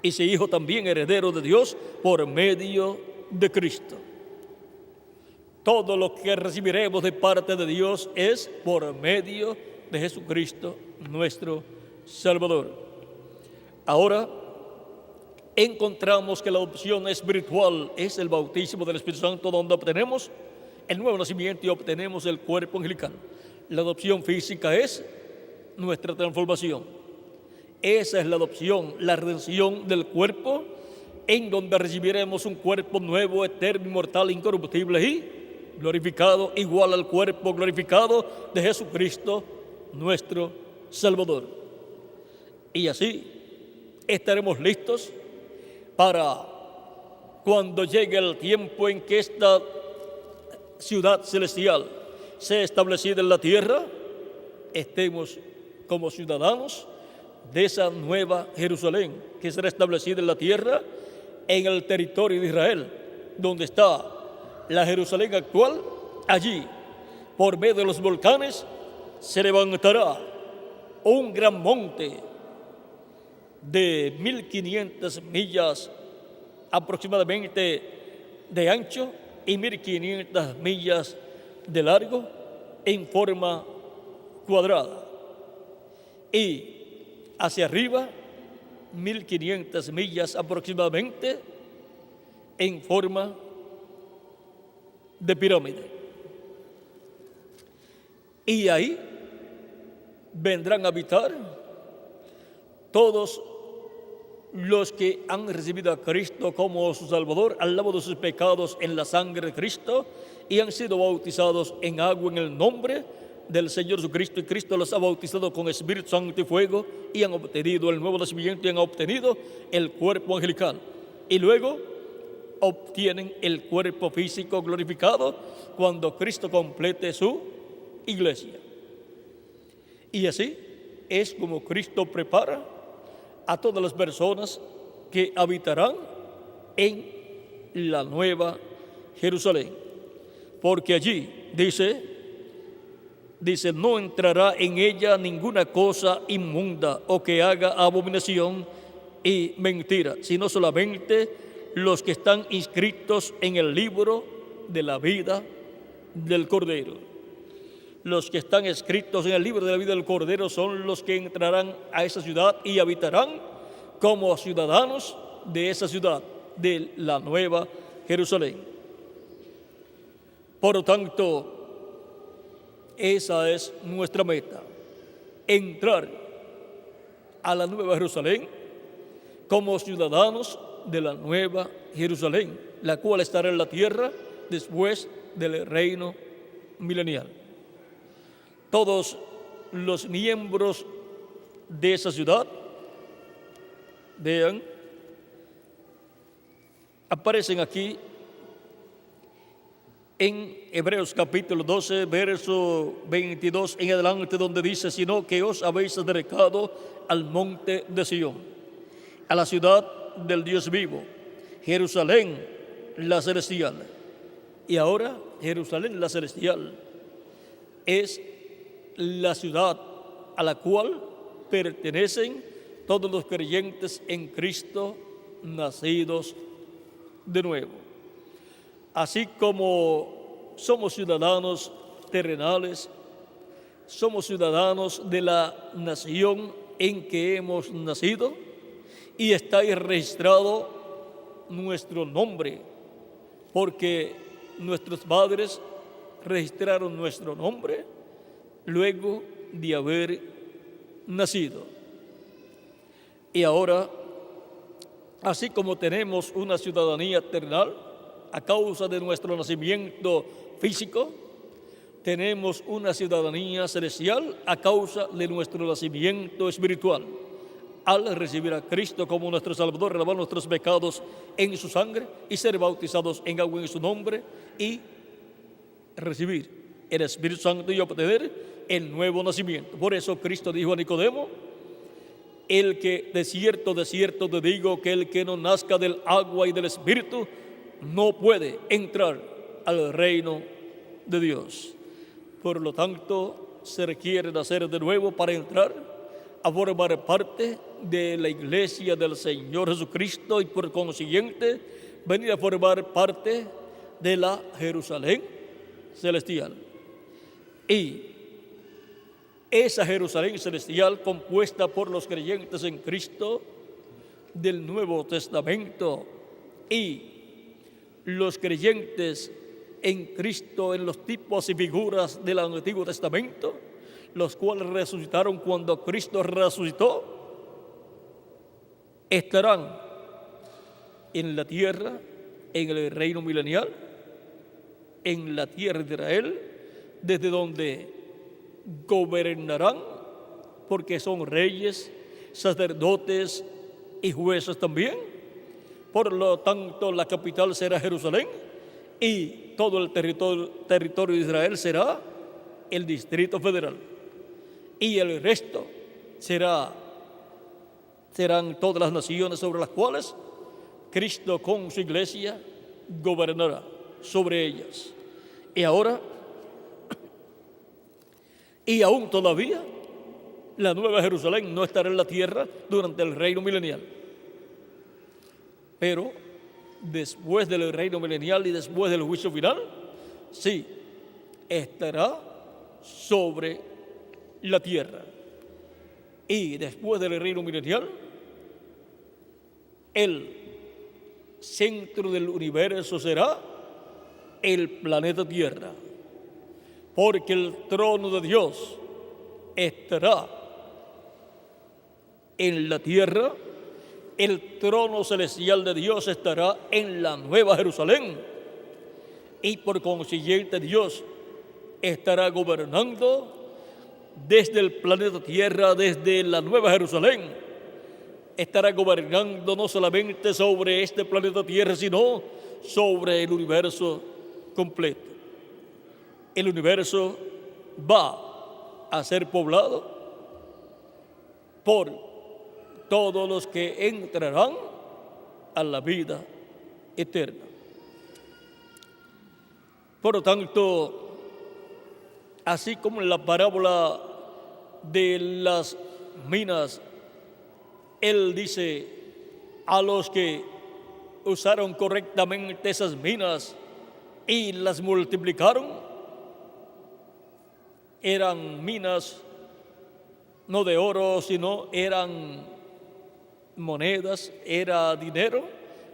Y si hijo, también heredero de Dios por medio de Cristo. Todo lo que recibiremos de parte de Dios es por medio de Jesucristo, nuestro Salvador. Ahora encontramos que la adopción espiritual es el bautismo del Espíritu Santo, donde obtenemos el nuevo nacimiento y obtenemos el cuerpo angelical. La adopción física es nuestra transformación. Esa es la adopción, la redención del cuerpo, en donde recibiremos un cuerpo nuevo, eterno, inmortal, incorruptible y glorificado, igual al cuerpo glorificado de Jesucristo, nuestro Salvador. Y así estaremos listos para cuando llegue el tiempo en que esta ciudad celestial sea establecida en la tierra, estemos como ciudadanos de esa nueva Jerusalén que será establecida en la tierra, en el territorio de Israel, donde está la Jerusalén actual. Allí, por medio de los volcanes, se levantará un gran monte de 1500 millas aproximadamente de ancho y 1500 millas de largo en forma cuadrada. Y hacia arriba, 1500 millas aproximadamente en forma de pirámide. Y ahí vendrán a habitar todos los que han recibido a Cristo como su Salvador, al lavado de sus pecados en la sangre de Cristo, y han sido bautizados en agua en el nombre del Señor Jesucristo, y Cristo los ha bautizado con Espíritu Santo y fuego, y han obtenido el nuevo nacimiento y han obtenido el cuerpo angelical. Y luego obtienen el cuerpo físico glorificado cuando Cristo complete su iglesia. Y así es como Cristo prepara a todas las personas que habitarán en la nueva Jerusalén. Porque allí dice, no entrará en ella ninguna cosa inmunda o que haga abominación y mentira, sino solamente los que están inscritos en el libro de la vida del Cordero. Los que están escritos en el libro de la vida del Cordero son los que entrarán a esa ciudad y habitarán como ciudadanos de esa ciudad, de la nueva Jerusalén. Por lo tanto, esa es nuestra meta, entrar a la nueva Jerusalén como ciudadanos de la nueva Jerusalén, la cual estará en la tierra después del reino milenial. Todos los miembros de esa ciudad, vean, aparecen aquí en Hebreos capítulo 12, verso 22 en adelante, donde dice, sino que os habéis acercado al monte de Sión, a la ciudad del Dios vivo, Jerusalén la celestial. Y ahora Jerusalén la celestial es la ciudad a la cual pertenecen todos los creyentes en Cristo nacidos de nuevo. Así como somos ciudadanos terrenales, somos ciudadanos de la nación en que hemos nacido y está ahí registrado nuestro nombre, porque nuestros padres registraron nuestro nombre luego de haber nacido. Y ahora, así como tenemos una ciudadanía terrenal a causa de nuestro nacimiento físico, tenemos una ciudadanía celestial a causa de nuestro nacimiento espiritual. Al recibir a Cristo como nuestro Salvador, lavar nuestros pecados en su sangre y ser bautizados en agua en su nombre y recibir el Espíritu Santo y obtener el nuevo nacimiento. Por eso Cristo dijo a Nicodemo, el que de cierto te digo que el que no nazca del agua y del Espíritu no puede entrar al reino de Dios. Por lo tanto, se requiere nacer de nuevo para entrar a formar parte de la iglesia del Señor Jesucristo y por consiguiente venir a formar parte de la Jerusalén celestial. Y esa Jerusalén celestial, compuesta por los creyentes en Cristo del Nuevo Testamento y los creyentes en Cristo en los tipos y figuras del Antiguo Testamento, los cuales resucitaron cuando Cristo resucitó, estarán en la tierra, en el reino milenial, en la tierra de Israel, desde donde gobernarán, porque son reyes, sacerdotes y jueces también. Por lo tanto, la capital será Jerusalén y todo el territorio de Israel será el Distrito Federal. Y el resto serán todas las naciones sobre las cuales Cristo con su iglesia gobernará sobre ellas. Y ahora, y aún todavía, la nueva Jerusalén no estará en la tierra durante el reino milenial. Pero después del reino milenial y después del juicio final, sí, estará sobre la tierra. Y después del reino milenial, el centro del universo será el planeta Tierra, porque el trono de Dios estará en la tierra, el trono celestial de Dios estará en la Nueva Jerusalén y por consiguiente Dios estará gobernando desde el planeta Tierra, desde la Nueva Jerusalén. Estará gobernando no solamente sobre este planeta Tierra, sino sobre el universo completo. El universo va a ser poblado por todos los que entrarán a la vida eterna. Por lo tanto, así como en la parábola de las minas, Él dice a los que usaron correctamente esas minas y las multiplicaron, eran minas no de oro, sino eran monedas, era dinero,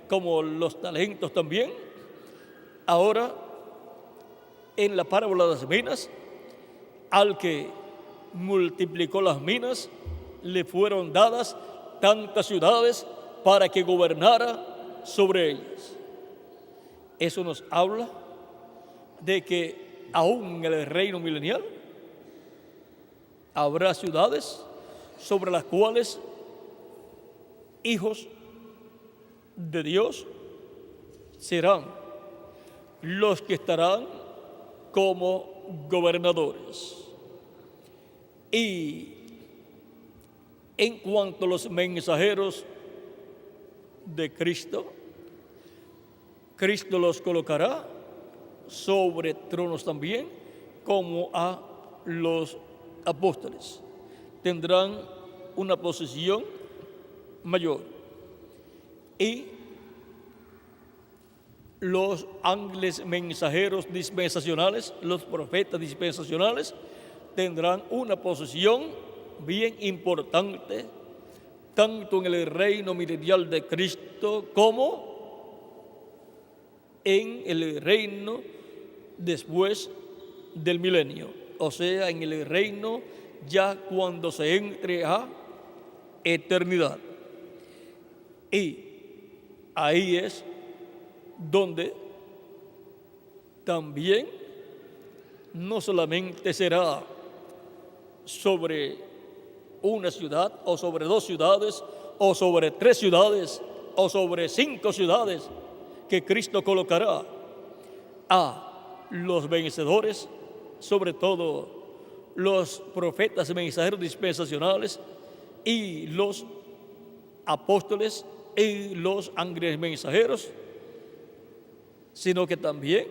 como los talentos también. Ahora, en la parábola de las minas, al que multiplicó las minas, le fueron dadas tantas ciudades para que gobernara sobre ellas. Eso nos habla de que aún en el reino milenial habrá ciudades sobre las cuales hijos de Dios serán los que estarán como gobernadores. Y en cuanto a los mensajeros de Cristo, Cristo los colocará sobre tronos también, como a los apóstoles. Tendrán una posición mayor. Y los ángeles mensajeros dispensacionales, los profetas dispensacionales, tendrán una posición bien importante, tanto en el reino milenial de Cristo como en el reino después del milenio, o sea, en el reino ya cuando se entre a eternidad. Y ahí es donde también no solamente será sobre una ciudad o sobre 2 ciudades o sobre 3 ciudades o sobre 5 ciudades que Cristo colocará a los vencedores, sobre todo los profetas y mensajeros dispensacionales y los apóstoles y los ángeles mensajeros, sino que también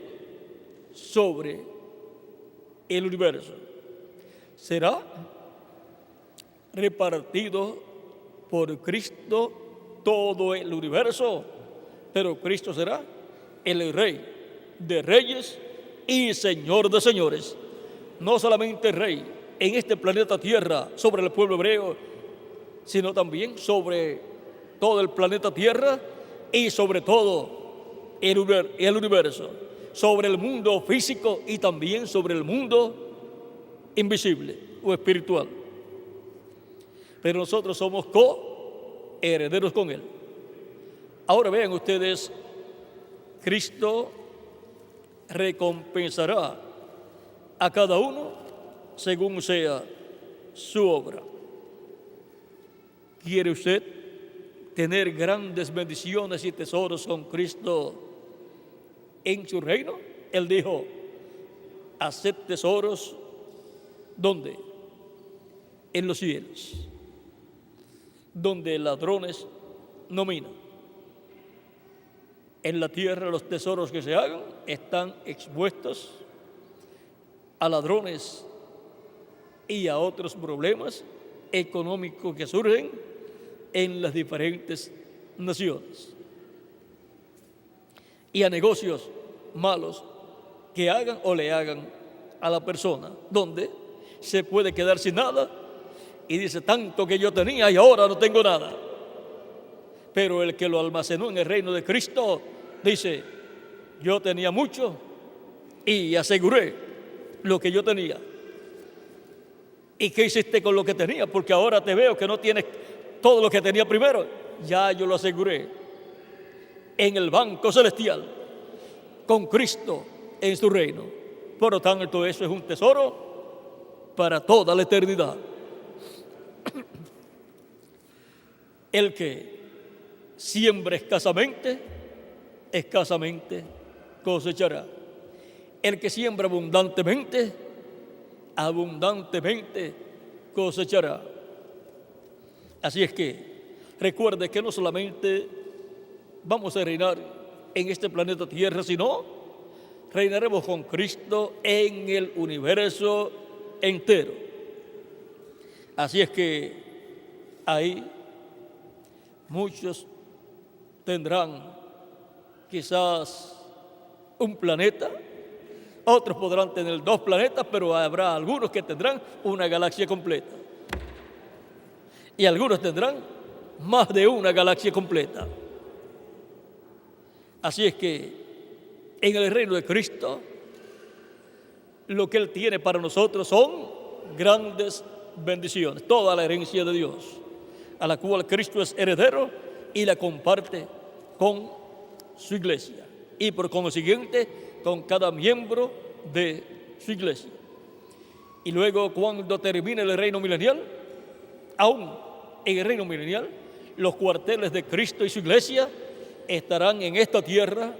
sobre el universo. Será repartido por Cristo todo el universo, pero Cristo será el Rey de reyes y Señor de señores. No solamente Rey en este planeta Tierra sobre el pueblo hebreo, sino también sobre todo el planeta Tierra y sobre todo el universo, sobre el mundo físico y también sobre el mundo invisible o espiritual. Pero nosotros somos coherederos con Él. Ahora vean ustedes, Cristo recompensará a cada uno según sea su obra. ¿Quiere usted tener grandes bendiciones y tesoros con Cristo en su reino? Él dijo, haced tesoros, ¿dónde? En los cielos, donde ladrones no minan. En la tierra los tesoros que se hagan están expuestos a ladrones y a otros problemas económicos que surgen en las diferentes naciones y a negocios malos que hagan o le hagan a la persona, donde se puede quedar sin nada y dice, tanto que yo tenía y ahora no tengo nada. Pero el que lo almacenó en el reino de Cristo dice, yo tenía mucho y aseguré lo que yo tenía. ¿Y qué hiciste con lo que tenía? Porque ahora te veo que no tienes todo lo que tenía primero. Ya yo lo aseguré en el banco celestial con Cristo en su reino. Por lo tanto, eso es un tesoro para toda la eternidad. El que siembra escasamente, escasamente cosechará. El que siembra abundantemente, abundantemente cosechará. Así es que recuerde que no solamente vamos a reinar en este planeta Tierra, sino reinaremos con Cristo en el universo entero. Así es que ahí muchos tendrán quizás un planeta, otros podrán tener 2 planetas, pero habrá algunos que tendrán una galaxia completa. Y algunos tendrán más de una galaxia completa. Así es que en el reino de Cristo, lo que Él tiene para nosotros son grandes bendiciones, toda la herencia de Dios, a la cual Cristo es heredero y la comparte con su iglesia y por consiguiente con cada miembro de su iglesia. Y luego, cuando termine el reino milenial, aún en el reino milenial, los cuarteles de Cristo y su iglesia estarán en esta tierra,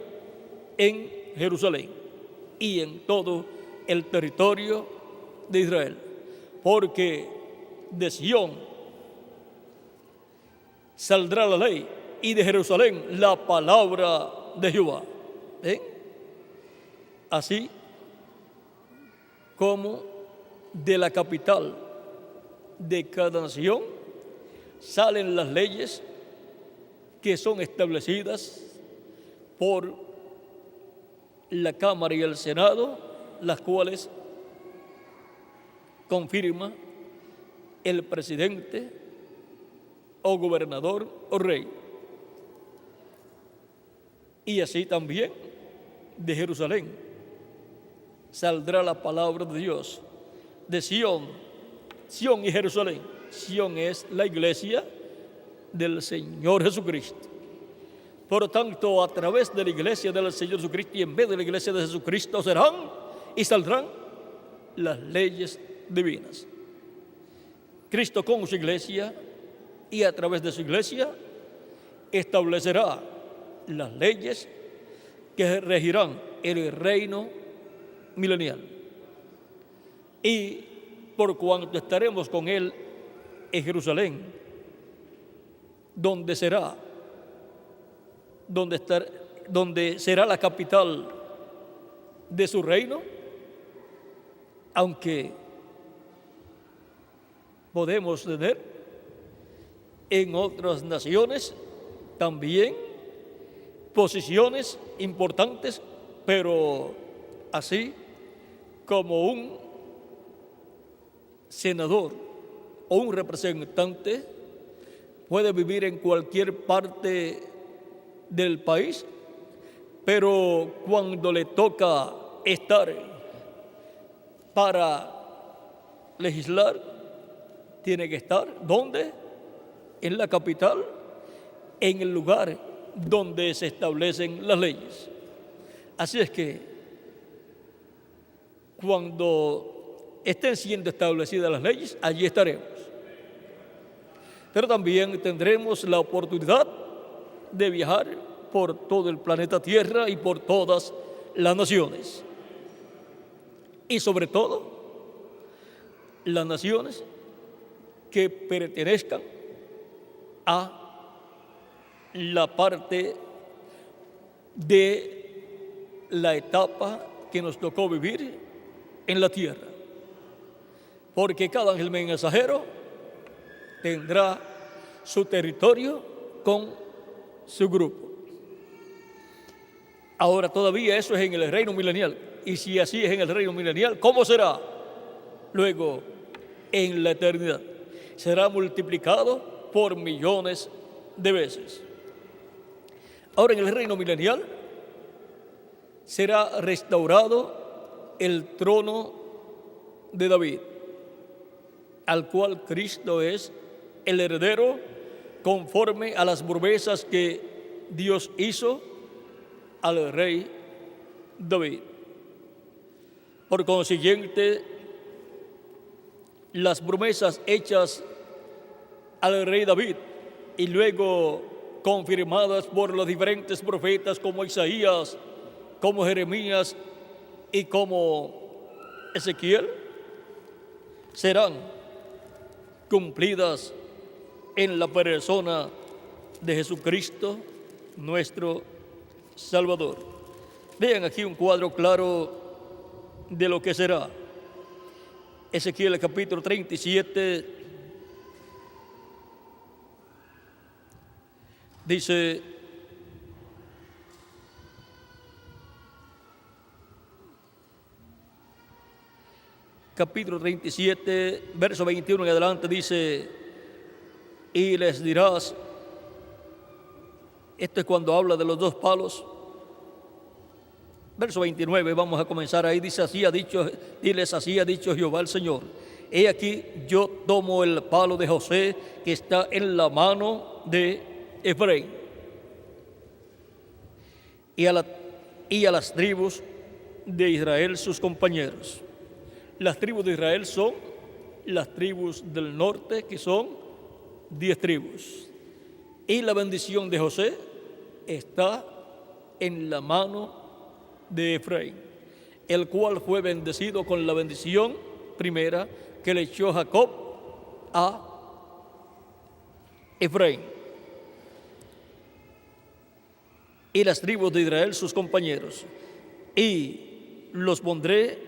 en Jerusalén y en todo el territorio de Israel, porque de Sión saldrá la ley y de Jerusalén la palabra de Jehová. Así como de la capital de cada nación salen las leyes que son establecidas por la Cámara y el Senado, las cuales confirma el presidente o gobernador o rey. Y así también de Jerusalén saldrá la palabra de Dios, de Sión y Jerusalén. Sión es la iglesia del Señor Jesucristo. Por lo tanto, a través de la iglesia del Señor Jesucristo y en vez de la iglesia de Jesucristo serán y saldrán las leyes divinas. Cristo con su iglesia y a través de su iglesia establecerá las leyes que regirán el reino milenial. Y por cuanto estaremos con Él en Jerusalén, donde será la capital de su reino, aunque podemos tener en otras naciones también posiciones importantes, pero así como un senador o un representante puede vivir en cualquier parte del país, pero cuando le toca estar para legislar, tiene que estar, ¿dónde? En la capital, en el lugar donde se establecen las leyes. Así es que cuando estén siendo establecidas las leyes, allí estaremos. Pero también tendremos la oportunidad de viajar por todo el planeta Tierra y por todas las naciones. Y sobre todo, las naciones que pertenezcan a la parte de la etapa que nos tocó vivir en la tierra. Porque cada ángel mensajero tendrá su territorio con su grupo. Ahora todavía eso es en el reino milenial. Y si así es en el reino milenial, ¿cómo será luego en la eternidad? Será multiplicado por millones de veces. Ahora en el reino milenial será restaurado el trono de David, al cual Cristo es el heredero conforme a las promesas que Dios hizo al rey David. Por consiguiente, las promesas hechas al rey David y luego confirmadas por los diferentes profetas como Isaías, como Jeremías y como Ezequiel, serán cumplidas en la persona de Jesucristo, nuestro Salvador. Vean aquí un cuadro claro de lo que será. Ezequiel capítulo 37 dice: capítulo 37, verso 21 en adelante dice: y les dirás, esto es cuando habla de los dos palos. Verso 29, vamos a comenzar ahí, dice: diles así ha dicho Jehová el Señor, he aquí yo tomo el palo de José que está en la mano de Efraín, y a las tribus de Israel sus compañeros. Las tribus de Israel son las tribus del norte, que son 10 tribus. Y la bendición de José está en la mano de Efraín, el cual fue bendecido con la bendición primera que le echó Jacob a Efraín. Y las tribus de Israel sus compañeros. Y los pondré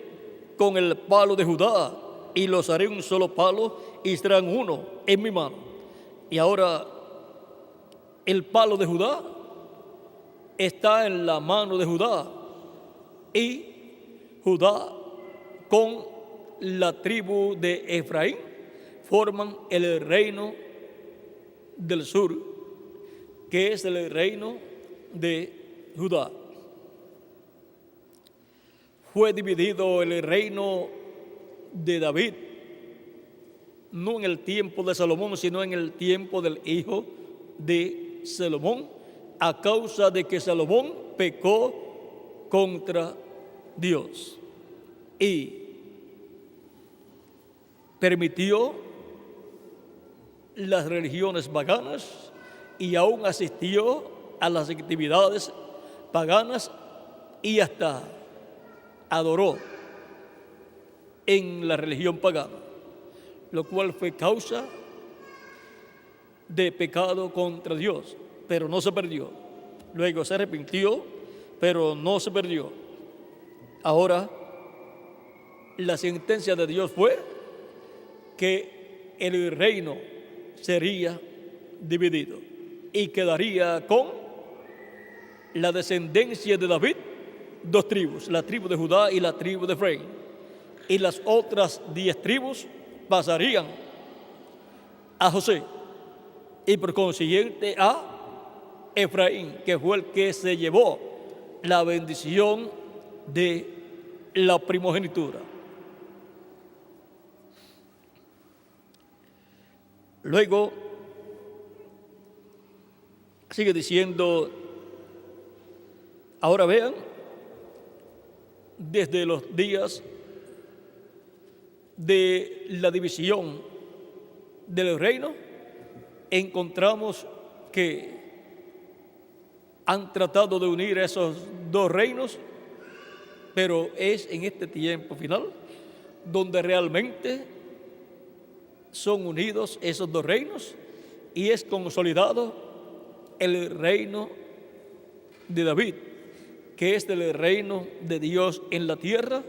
con el palo de Judá, y los haré un solo palo, y serán uno en mi mano. Y ahora el palo de Judá está en la mano de Judá, y Judá con la tribu de Efraín forman el reino del sur, que es el reino de Judá. Fue dividido el reino de David, no en el tiempo de Salomón, sino en el tiempo del hijo de Salomón, a causa de que Salomón pecó contra Dios y permitió las religiones paganas y aún asistió a las actividades paganas y hasta adoró en la religión pagana, lo cual fue causa de pecado contra Dios, pero no se perdió. Luego se arrepintió, pero no se perdió. Ahora, la sentencia de Dios fue que el reino sería dividido y quedaría con la descendencia de David, dos tribus, la tribu de Judá y la tribu de Efraín. Y las otras 10 tribus pasarían a José y por consiguiente a Efraín, que fue el que se llevó la bendición de la primogenitura. Luego sigue diciendo, ahora vean, desde los días de la división del reino, encontramos que han tratado de unir esos dos reinos, pero es en este tiempo final donde realmente son unidos esos dos reinos y es consolidado el reino de David, que es el reino de Dios en la tierra,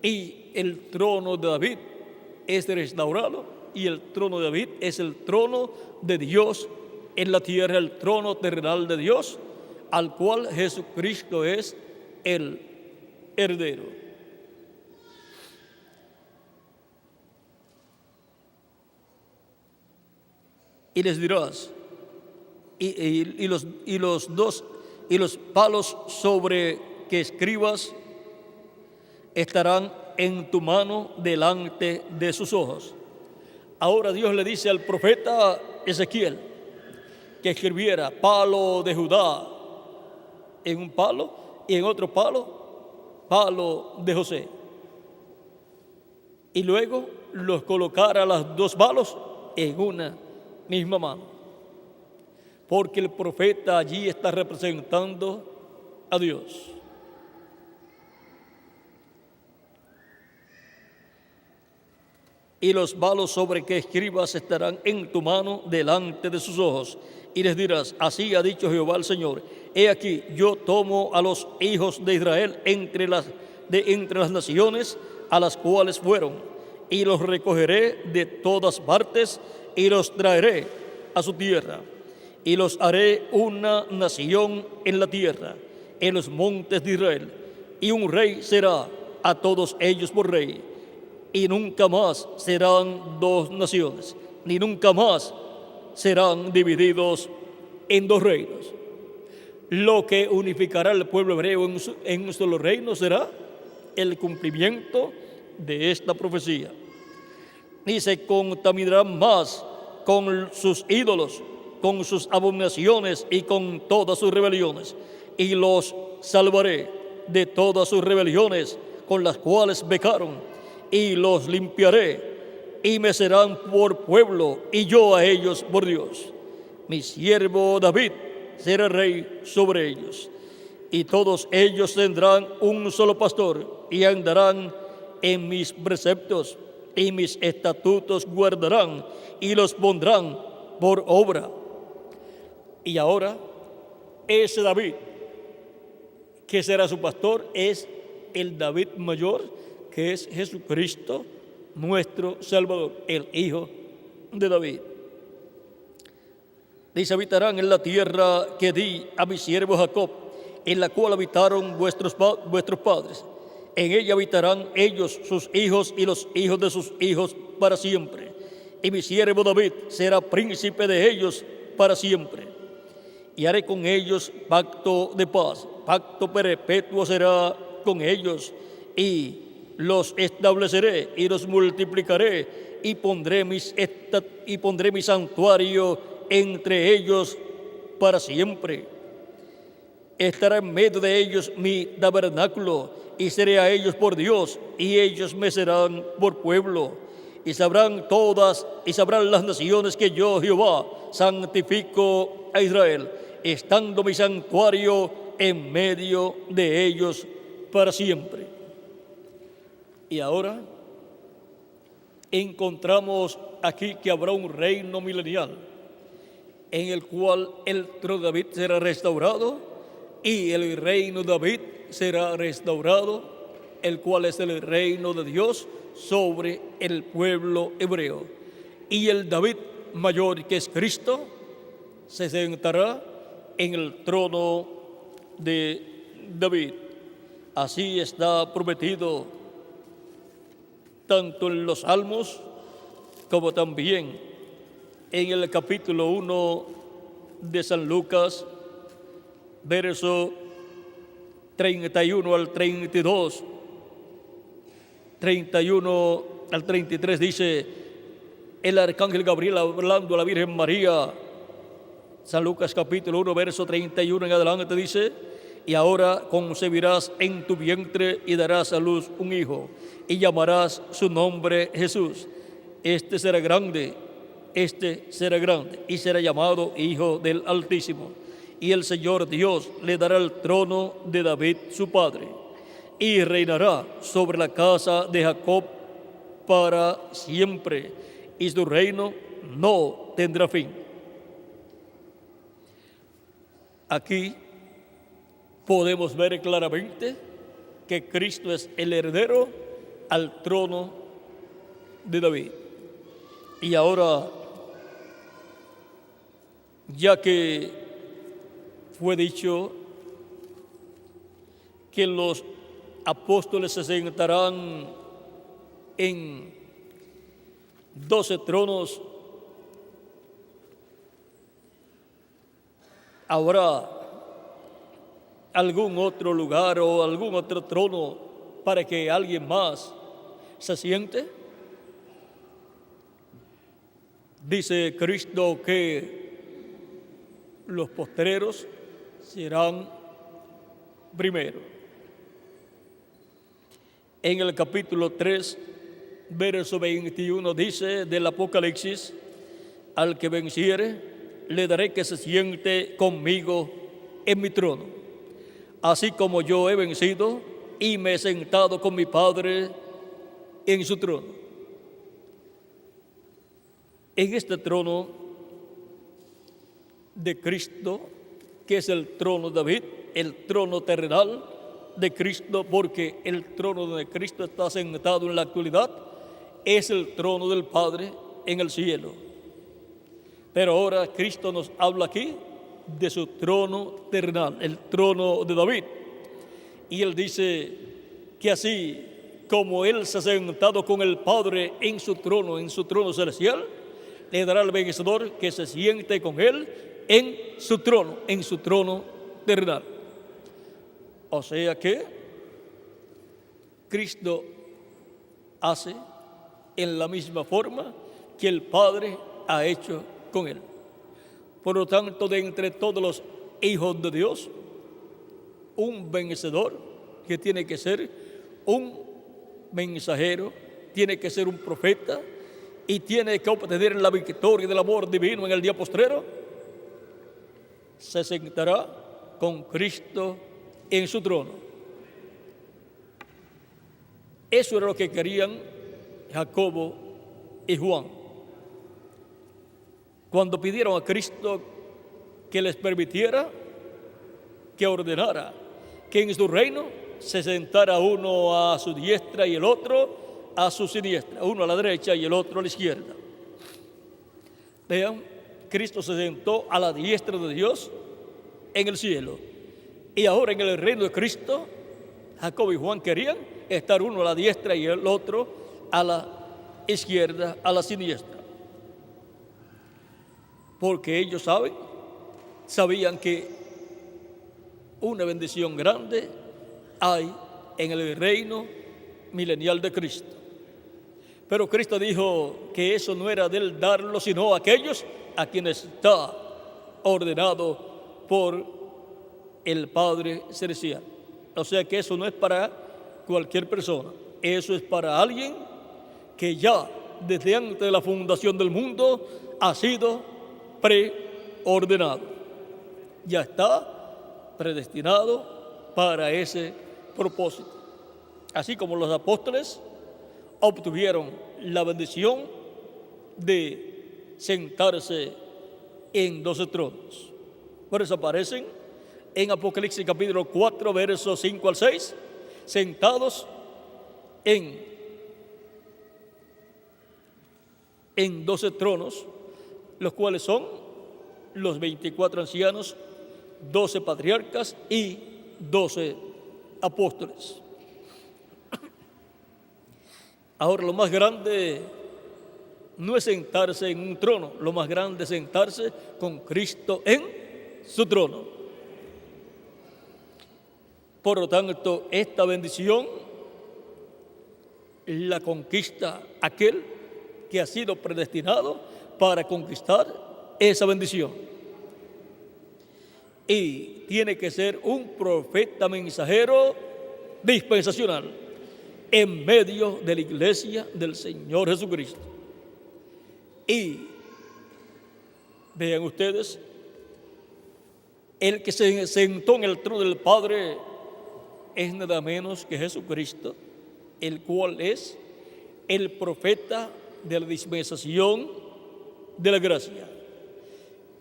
y el trono de David es restaurado, y el trono de David es el trono de Dios en la tierra, el trono terrenal de Dios, al cual Jesucristo es el heredero. Y les dirás, y los palos sobre que escribas estarán en tu mano delante de sus ojos. Ahora Dios le dice al profeta Ezequiel que escribiera palo de Judá en un palo y en otro palo de José. Y luego los colocara las dos palos en una misma mano. Porque el profeta allí está representando a Dios. Y los palos sobre que escribas estarán en tu mano delante de sus ojos. Y les dirás, así ha dicho Jehová el Señor, he aquí, yo tomo a los hijos de Israel entre las naciones a las cuales fueron, y los recogeré de todas partes, y los traeré a su tierra, y los haré una nación en la tierra, en los montes de Israel, y un rey será a todos ellos por rey. Y nunca más serán dos naciones, ni nunca más serán divididos en dos reinos. Lo que unificará al pueblo hebreo en un solo reino será el cumplimiento de esta profecía. Ni se contaminarán más con sus ídolos, con sus abominaciones y con todas sus rebeliones. Y los salvaré de todas sus rebeliones con las cuales pecaron. Y los limpiaré, y me serán por pueblo, y yo a ellos por Dios. Mi siervo David será rey sobre ellos, y todos ellos tendrán un solo pastor, y andarán en mis preceptos, y mis estatutos guardarán, y los pondrán por obra. Y ahora, ese David, que será su pastor, es el David mayor, que es Jesucristo, nuestro Salvador, el Hijo de David. Dice, habitarán en la tierra que di a mi siervo Jacob, en la cual habitaron vuestros padres. En ella habitarán ellos, sus hijos y los hijos de sus hijos para siempre. Y mi siervo David será príncipe de ellos para siempre. Y haré con ellos pacto de paz, pacto perpetuo será con ellos, y los estableceré y los multiplicaré, y pondré mi santuario entre ellos para siempre. Estará en medio de ellos mi tabernáculo, y seré a ellos por Dios, y ellos me serán por pueblo. Y sabrán las naciones que yo, Jehová, santifico a Israel, estando mi santuario en medio de ellos para siempre. Y ahora encontramos aquí que habrá un reino milenial en el cual el trono de David será restaurado y el reino de David será restaurado el cual es el reino de Dios sobre el pueblo hebreo. Y el David mayor, que es Cristo, se sentará en el trono de David. Así está prometido tanto en los Salmos como también en el capítulo 1 de San Lucas, verso 31 al 32, 31 al 33, dice el arcángel Gabriel hablando a la Virgen María. San Lucas capítulo 1, verso 31 en adelante dice: y ahora concebirás en tu vientre y darás a luz un hijo, y llamarás su nombre Jesús. Este será grande, y será llamado Hijo del Altísimo. Y el Señor Dios le dará el trono de David su padre, y reinará sobre la casa de Jacob para siempre, y su reino no tendrá fin. Aquí podemos ver claramente que Cristo es el heredero al trono de David. Y ahora, ya que fue dicho que los apóstoles se sentarán en 12 tronos, ¿habrá algún otro lugar o algún otro trono para que alguien más se siente? Dice Cristo que los postreros serán primero. En el capítulo 3, verso 21 dice del Apocalipsis: al que venciere, le daré que se siente conmigo en mi trono, así como yo he vencido y me he sentado con mi Padre en su trono. En este trono de Cristo, que es el trono de David, el trono terrenal de Cristo, porque el trono donde Cristo está sentado en la actualidad es el trono del Padre en el cielo. Pero ahora Cristo nos habla aquí de su trono terrenal, el trono de David. Y Él dice que así como Él se ha sentado con el Padre en su trono celestial, le dará al vencedor que se siente con Él en su trono terrenal. O sea que Cristo hace en la misma forma que el Padre ha hecho con Él. Por lo tanto, de entre todos los hijos de Dios, un vencedor que tiene que ser un mensajero, tiene que ser un profeta y tiene que obtener la victoria del amor divino en el día postrero, se sentará con Cristo en su trono. Eso era lo que querían Jacobo y Juan. Cuando pidieron a Cristo que les permitiera, que ordenara que en su reino se sentara uno a su diestra y el otro a su siniestra, uno a la derecha y el otro a la izquierda. Vean, Cristo se sentó a la diestra de Dios en el cielo. Y ahora en el reino de Cristo, Jacobo y Juan querían estar uno a la diestra y el otro a la izquierda, a la siniestra. Porque ellos sabían que una bendición grande hay en el reino milenial de Cristo. Pero Cristo dijo que eso no era de Él darlo, sino a aquellos a quienes está ordenado por el Padre Celestial. O sea que eso no es para cualquier persona, eso es para alguien que ya desde antes de la fundación del mundo ha sido preordenado. Ya está predestinado para ese propósito. Así como los apóstoles obtuvieron la bendición de sentarse en 12 tronos. Por eso aparecen en Apocalipsis capítulo 4, versos 5 al 6, sentados en 12 tronos, los cuales son los 24 ancianos, 12 patriarcas y 12 apóstoles. Ahora, lo más grande no es sentarse en un trono, lo más grande es sentarse con Cristo en su trono. Por lo tanto, esta bendición la conquista aquel que ha sido predestinado para conquistar esa bendición. Y tiene que ser un profeta mensajero dispensacional en medio de la iglesia del Señor Jesucristo. Y vean ustedes, el que se sentó en el trono del Padre es nada menos que Jesucristo, el cual es el profeta de la dispensación de la gracia,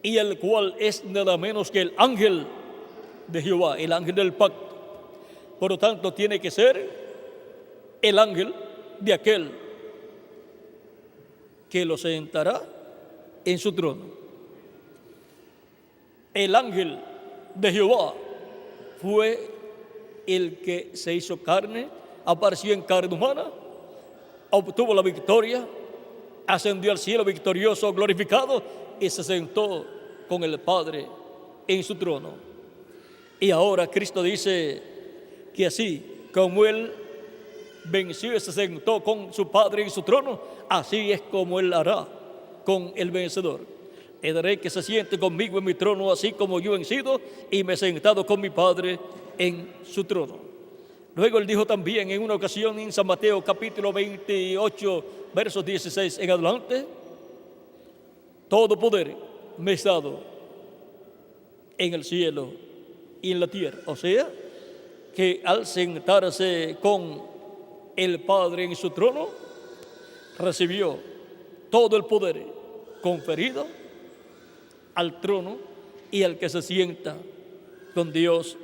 y el cual es nada menos que el ángel de Jehová, el ángel del pacto. Por lo tanto, tiene que ser el ángel de aquel que lo sentará en su trono. El ángel de Jehová fue el que se hizo carne, apareció en carne humana, obtuvo la victoria, ascendió al cielo victorioso, glorificado, y se sentó con el Padre en su trono. Y ahora Cristo dice que así como Él venció y se sentó con su Padre en su trono, así es como Él hará con el vencedor. Le daré que se siente conmigo en mi trono, así como yo he vencido y me he sentado con mi Padre en su trono. Luego Él dijo también en una ocasión en San Mateo capítulo 28, versos 16 en adelante: todo poder me es dado en el cielo y en la tierra. O sea, que al sentarse con el Padre en su trono, recibió todo el poder conferido al trono y al que se sienta con Dios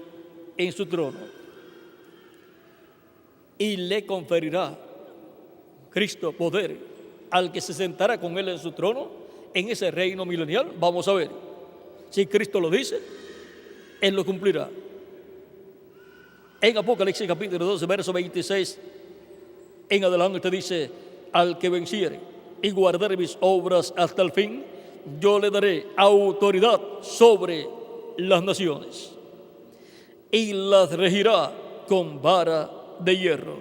en su trono. Y le conferirá Cristo poder al que se sentará con Él en su trono en ese reino milenial. Vamos a ver, si Cristo lo dice, Él lo cumplirá. En Apocalipsis capítulo 12, verso 26 en adelante dice: al que venciere y guardare mis obras hasta el fin, yo le daré autoridad sobre las naciones y las regirá con vara de hierro,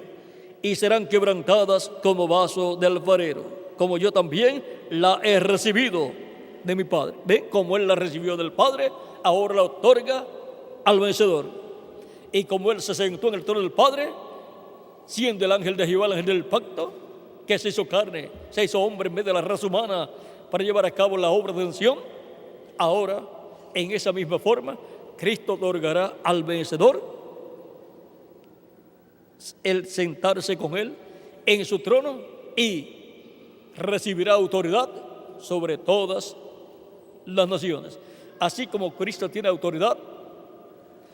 y serán quebrantadas como vaso de alfarero, como yo también la he recibido de mi Padre. ¿Ven? Como Él la recibió del Padre, ahora la otorga al vencedor. Y como Él se sentó en el trono del Padre, siendo el ángel de Jehová, el ángel del pacto, que se hizo carne, se hizo hombre en vez de la raza humana para llevar a cabo la obra de redención, ahora, en esa misma forma, Cristo otorgará al vencedor el sentarse con Él en su trono y recibirá autoridad sobre todas las naciones. Así como Cristo tiene autoridad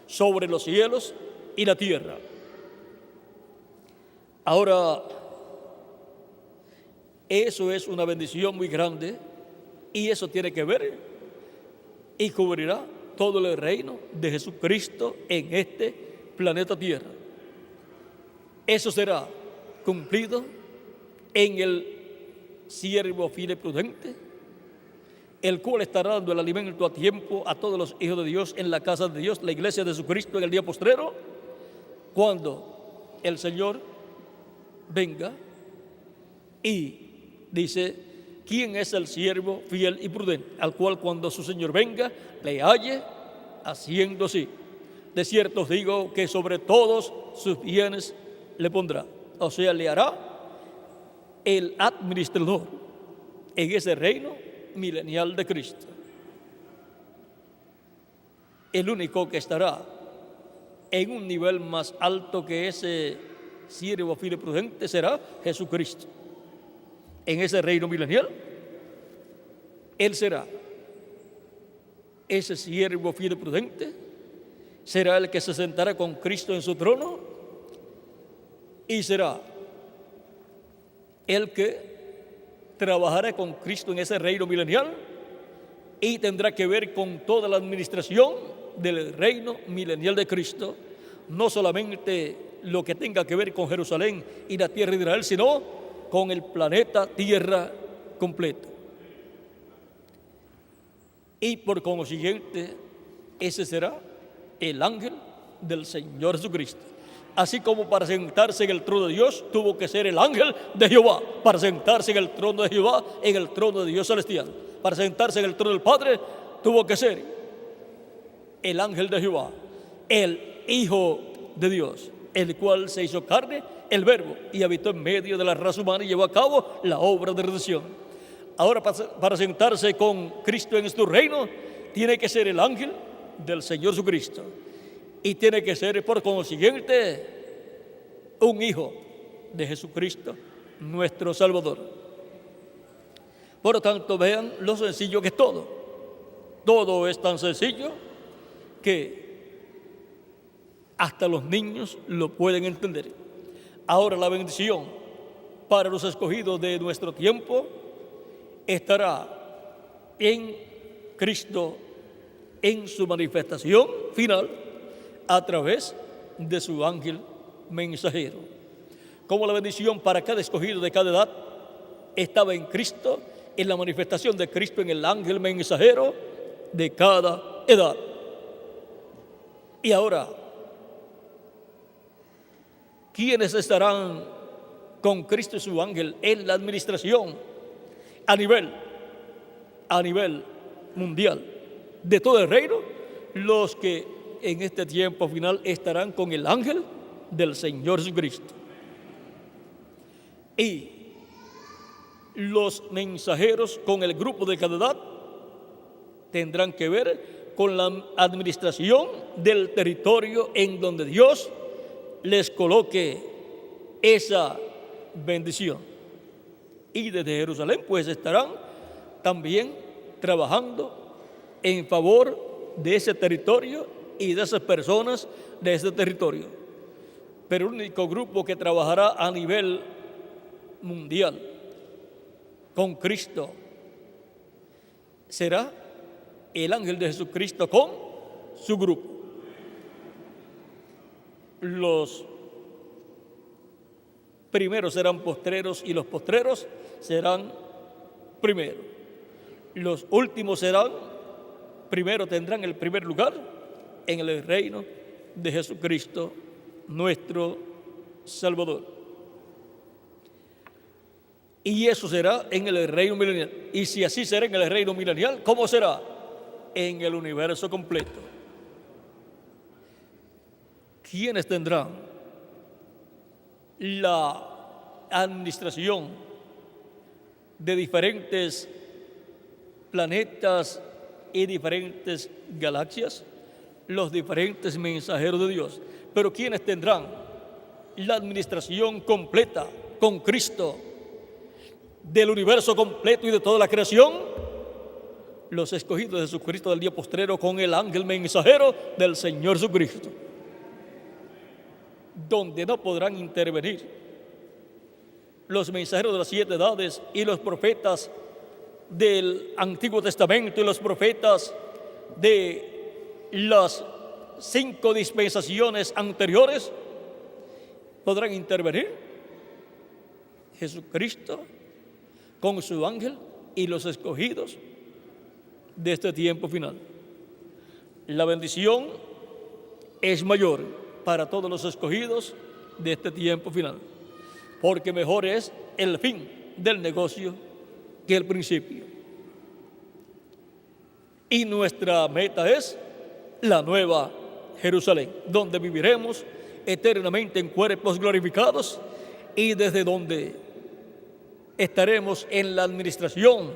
sobre los cielos y la tierra. Ahora, eso es una bendición muy grande y eso tiene que ver y cubrirá todo el reino de Jesucristo en este planeta Tierra. Eso será cumplido en el siervo fiel y prudente, el cual estará dando el alimento a tiempo a todos los hijos de Dios en la casa de Dios, la iglesia de Jesucristo, en el día postrero, cuando el Señor venga. Y dice: ¿quién es el siervo fiel y prudente? Al cual cuando su Señor venga, le halle haciendo así. De cierto os digo que sobre todos sus bienes le pondrá. O sea, le hará el administrador en ese reino milenial de Cristo. El único que estará en un nivel más alto que ese siervo fiel y prudente será Jesucristo. En ese reino milenial, Él será ese siervo fiel y prudente, será el que se sentará con Cristo en su trono y será el que trabajará con Cristo en ese reino milenial y tendrá que ver con toda la administración del reino milenial de Cristo, no solamente lo que tenga que ver con Jerusalén y la tierra de Israel, sino con el planeta Tierra completo. Y por consiguiente, ese será el ángel del Señor Jesucristo. Así como para sentarse en el trono de Dios tuvo que ser el ángel de Jehová, para sentarse en el trono de Jehová, en el trono de Dios celestial. Para sentarse en el trono del Padre tuvo que ser el ángel de Jehová, el Hijo de Dios, el cual se hizo carne, el Verbo, y habitó en medio de la raza humana y llevó a cabo la obra de redención. Ahora, para sentarse con Cristo en su reino, tiene que ser el ángel del Señor Jesucristo. Y tiene que ser, por consiguiente, un hijo de Jesucristo, nuestro Salvador. Por lo tanto, vean lo sencillo que es todo. Todo es tan sencillo que hasta los niños lo pueden entender. Ahora la bendición para los escogidos de nuestro tiempo estará en Cristo, en su manifestación final, a través de su ángel mensajero. Como la bendición para cada escogido de cada edad estaba en Cristo, en la manifestación de Cristo en el ángel mensajero de cada edad. Y ahora, ¿quiénes estarán con Cristo y su ángel en la administración a nivel mundial de todo el reino? Los que en este tiempo final estarán con el ángel del Señor Jesucristo. Y los mensajeros con el grupo de cada edad tendrán que ver con la administración del territorio en donde Dios les coloque esa bendición. Y desde Jerusalén pues estarán también trabajando en favor de ese territorio y de esas personas de ese territorio. Pero el único grupo que trabajará a nivel mundial con Cristo será el ángel de Jesucristo con su grupo. Los primeros serán postreros y los postreros serán primeros. Los últimos serán primero, tendrán el primer lugar en el reino de Jesucristo, nuestro Salvador. Y eso será en el reino milenial. Y si así será en el reino milenial, ¿cómo será? En el universo completo. ¿Quiénes tendrán la administración de diferentes planetas y diferentes galaxias? Los diferentes mensajeros de Dios. Pero ¿quiénes tendrán la administración completa con Cristo del universo completo y de toda la creación? Los escogidos de Jesucristo del día postrero con el ángel mensajero del Señor Jesucristo, donde no podrán intervenir los mensajeros de las 7 edades y los profetas del Antiguo Testamento y los profetas de las 5 dispensaciones anteriores. Podrán intervenir Jesucristo con su ángel y los escogidos de este tiempo final. La bendición es mayor para todos los escogidos de este tiempo final, porque mejor es el fin del negocio que el principio. Y nuestra meta es la nueva Jerusalén, donde viviremos eternamente en cuerpos glorificados y desde donde estaremos en la administración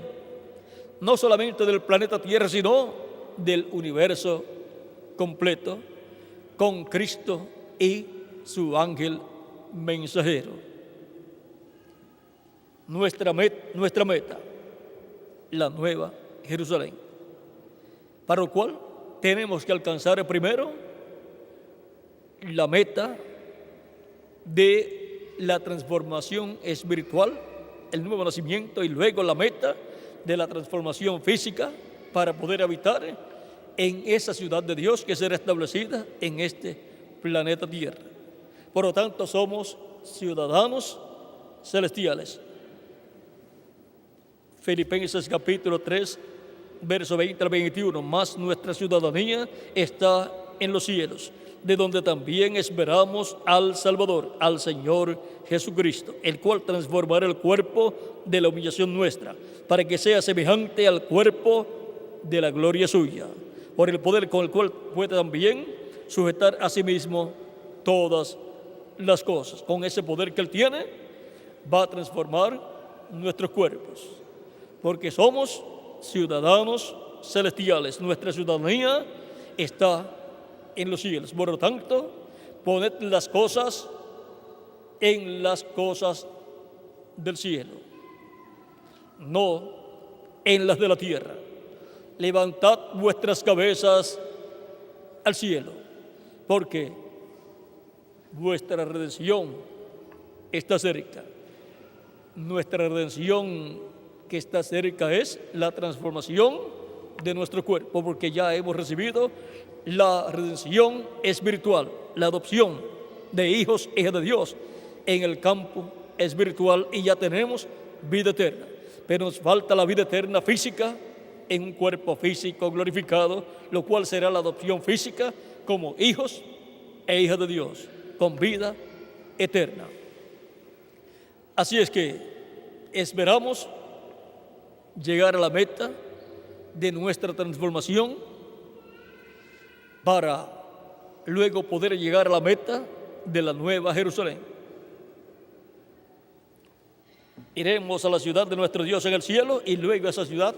no solamente del planeta Tierra, sino del universo completo, con Cristo y su ángel mensajero. Nuestra meta, la nueva Jerusalén, para lo cual tenemos que alcanzar primero la meta de la transformación espiritual el nuevo nacimiento y luego la meta de la transformación física para poder habitar en esa ciudad de Dios que será establecida en este planeta Tierra. Por lo tanto, somos ciudadanos celestiales. Filipenses capítulo 3, verso 20 al 21, mas nuestra ciudadanía está en los cielos, de donde también esperamos al Salvador, al Señor Jesucristo, el cual transformará el cuerpo de la humillación nuestra, para que sea semejante al cuerpo de la gloria suya, por el poder con el cual puede también sujetar a sí mismo todas las cosas. Con ese poder que Él tiene, va a transformar nuestros cuerpos, porque somos ciudadanos celestiales. Nuestra ciudadanía está en los cielos. Por lo tanto, poned las cosas en las cosas del cielo, no en las de la tierra. Levantad vuestras cabezas al cielo, porque vuestra redención está cerca. Nuestra redención que está cerca es la transformación de nuestro cuerpo, porque ya hemos recibido la redención espiritual, la adopción de hijos e hijas de Dios en el campo espiritual, y ya tenemos vida eterna. Pero nos falta la vida eterna física en un cuerpo físico glorificado, lo cual será la adopción física como hijos e hijas de Dios con vida eterna. Así es que esperamos llegar a la meta de nuestra transformación para luego poder llegar a la meta de la Nueva Jerusalén. Iremos a la ciudad de nuestro Dios en el cielo, y luego esa ciudad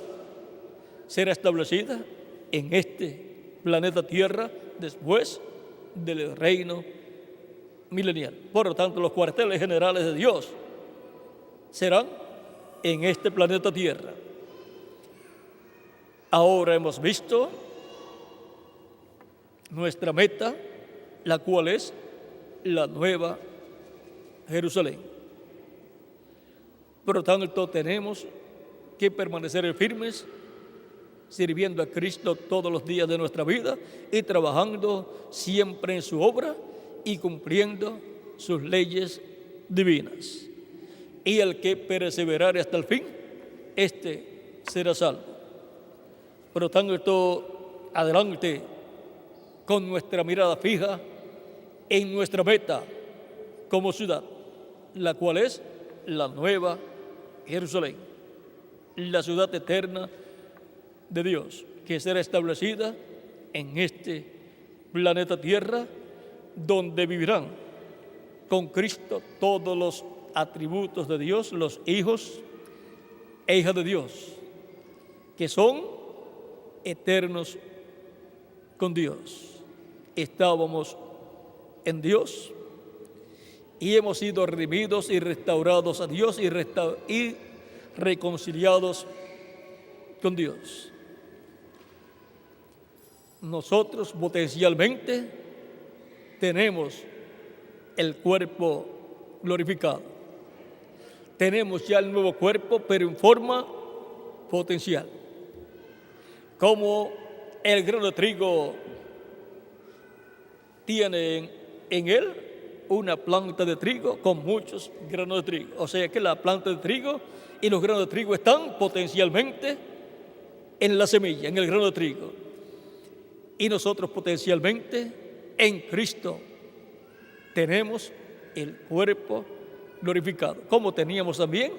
será establecida en este planeta Tierra después del reino milenial. Por lo tanto, los cuarteles generales de Dios serán en este planeta Tierra. Ahora hemos visto nuestra meta, la cual es la Nueva Jerusalén. Por lo tanto, tenemos que permanecer firmes, sirviendo a Cristo todos los días de nuestra vida y trabajando siempre en su obra y cumpliendo sus leyes divinas. Y el que perseverare hasta el fin, este será salvo. Por lo tanto, adelante con nuestra mirada fija en nuestra meta como ciudad, la cual es la Nueva Jerusalén, la ciudad eterna de Dios, que será establecida en este planeta Tierra, donde vivirán con Cristo todos los atributos de Dios, los hijos e hijas de Dios, que son eternos con Dios. Estábamos en Dios y hemos sido redimidos y restaurados a Dios y reconciliados con Dios. Nosotros potencialmente tenemos el cuerpo glorificado. Tenemos ya el nuevo cuerpo, pero en forma potencial. Como el grano de trigo tiene en él una planta de trigo con muchos granos de trigo. O sea que la planta de trigo y los granos de trigo están potencialmente en la semilla, en el grano de trigo. Y nosotros potencialmente en Cristo tenemos el cuerpo glorificado, como teníamos también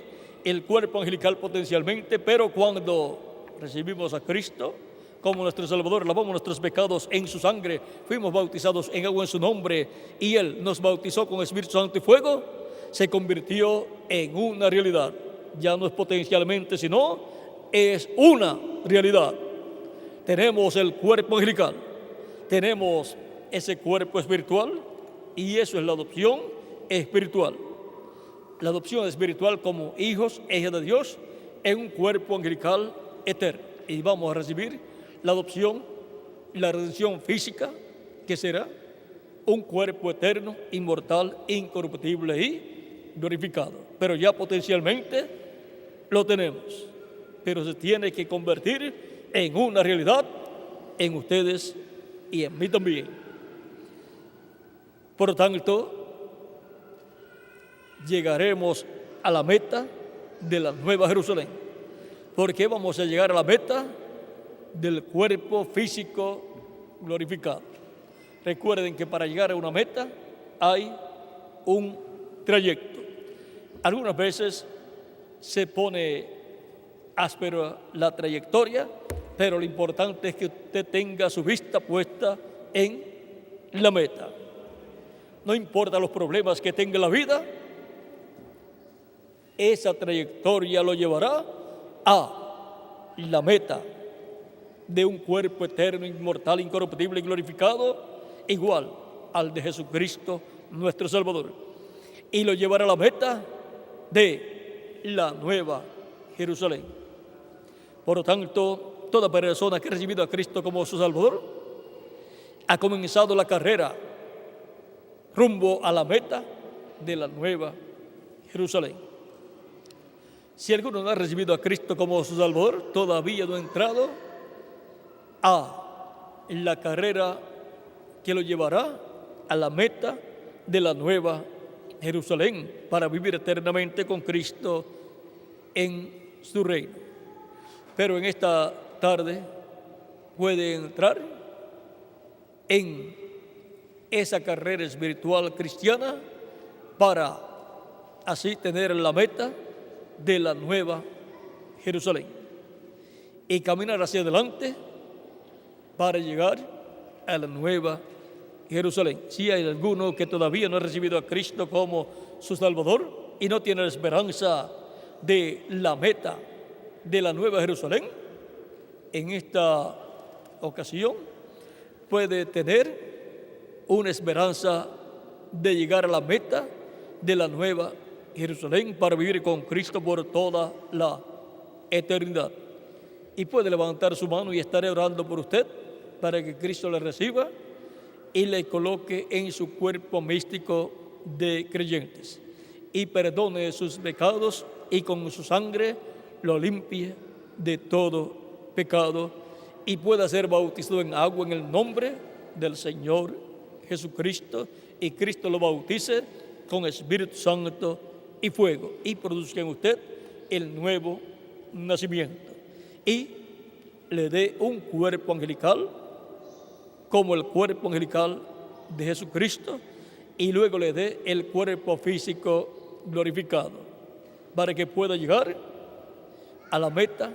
el cuerpo angelical potencialmente, pero cuando recibimos a Cristo como nuestro Salvador, lavamos nuestros pecados en su sangre, fuimos bautizados en agua en su nombre y Él nos bautizó con Espíritu Santo y fuego, se convirtió en una realidad. Ya no es potencialmente, sino es una realidad. Tenemos el cuerpo angelical, tenemos ese cuerpo espiritual, y eso es la adopción espiritual. La adopción espiritual como hijos e hijas de Dios en un cuerpo angelical eterno. Y vamos a recibir la adopción, la redención física, que será un cuerpo eterno, inmortal, incorruptible y glorificado. Pero ya potencialmente lo tenemos. Pero se tiene que convertir en una realidad en ustedes y en mí también. Por lo tanto, llegaremos a la meta de la Nueva Jerusalén. Porque vamos a llegar a la meta del cuerpo físico glorificado. Recuerden que para llegar a una meta hay un trayecto. Algunas veces se pone áspera la trayectoria, pero lo importante es que usted tenga su vista puesta en la meta. No importa los problemas que tenga en la vida, esa trayectoria lo llevará a la meta de un cuerpo eterno, inmortal, incorruptible y glorificado, igual al de Jesucristo, nuestro Salvador. Y lo llevará a la meta de la Nueva Jerusalén. Por lo tanto, toda persona que ha recibido a Cristo como su Salvador ha comenzado la carrera rumbo a la meta de la Nueva Jerusalén. Si alguno no ha recibido a Cristo como su Salvador, todavía no ha entrado a la carrera que lo llevará a la meta de la Nueva Jerusalén para vivir eternamente con Cristo en su reino. Pero en esta tarde puede entrar en esa carrera espiritual cristiana para así tener la meta de la Nueva Jerusalén y caminar hacia adelante para llegar a la Nueva Jerusalén. Si hay alguno que todavía no ha recibido a Cristo como su Salvador y no tiene la esperanza de la meta de la Nueva Jerusalén, en esta ocasión puede tener una esperanza de llegar a la meta de la Nueva Jerusalén para vivir con Cristo por toda la eternidad. Y puede levantar su mano y estaré orando por usted para que Cristo le reciba y le coloque en su cuerpo místico de creyentes y perdone sus pecados y con su sangre lo limpie de todo pecado y pueda ser bautizado en agua en el nombre del Señor Jesucristo y Cristo lo bautice con Espíritu Santo y fuego y produzca en usted el nuevo nacimiento y le dé un cuerpo angelical como el cuerpo angelical de Jesucristo y luego le dé el cuerpo físico glorificado para que pueda llegar a la meta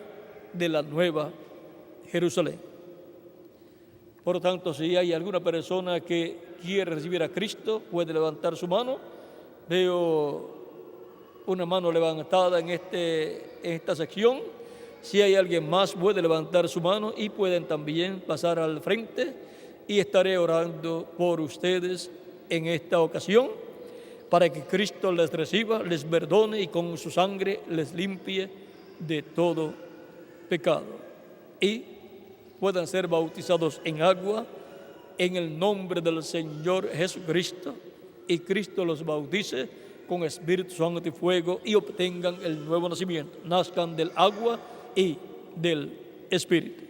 de la Nueva Jerusalén. Por lo tanto, si hay alguna persona que quiere recibir a Cristo, puede levantar su mano. Veo una mano levantada en esta sección. Si hay alguien más, puede levantar su mano y pueden también pasar al frente y estaré orando por ustedes en esta ocasión para que Cristo les reciba, les perdone y con su sangre les limpie de todo pecado y puedan ser bautizados en agua en el nombre del Señor Jesucristo y Cristo los bautice con Espíritu Santo y fuego y obtengan el nuevo nacimiento, nazcan del agua y del Espíritu.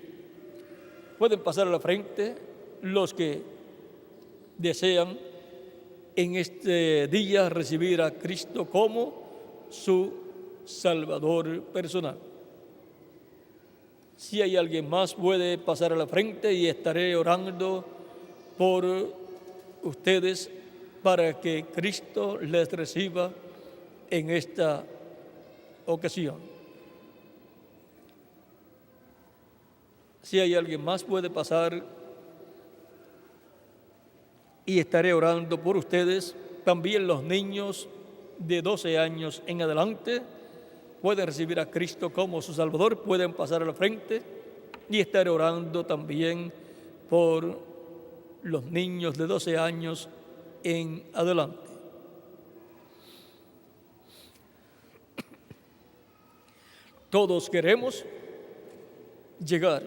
Pueden pasar a la frente los que desean en este día recibir a Cristo como su Salvador personal. Si hay alguien más, puede pasar a la frente y estaré orando por ustedes para que Cristo les reciba en esta ocasión. Si hay alguien más, puede pasar y estaré orando por ustedes. También los niños de 12 años en adelante pueden recibir a Cristo como su Salvador, pueden pasar a la frente y estaré orando también por los niños de 12 años en adelante. Todos queremos llegar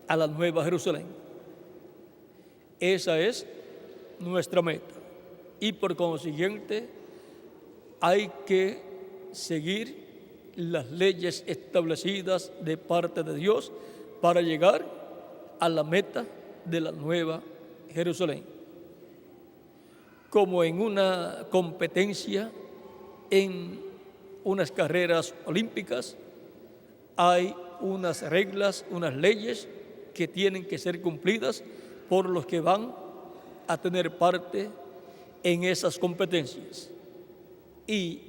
a la Nueva Jerusalén. Esa es nuestra meta. Y por consiguiente, hay que seguir las leyes establecidas de parte de Dios para llegar a la meta de la Nueva Jerusalén. Como en una competencia, en unas carreras olímpicas, hay unas reglas, unas leyes que tienen que ser cumplidas por los que van a tener parte en esas competencias. Y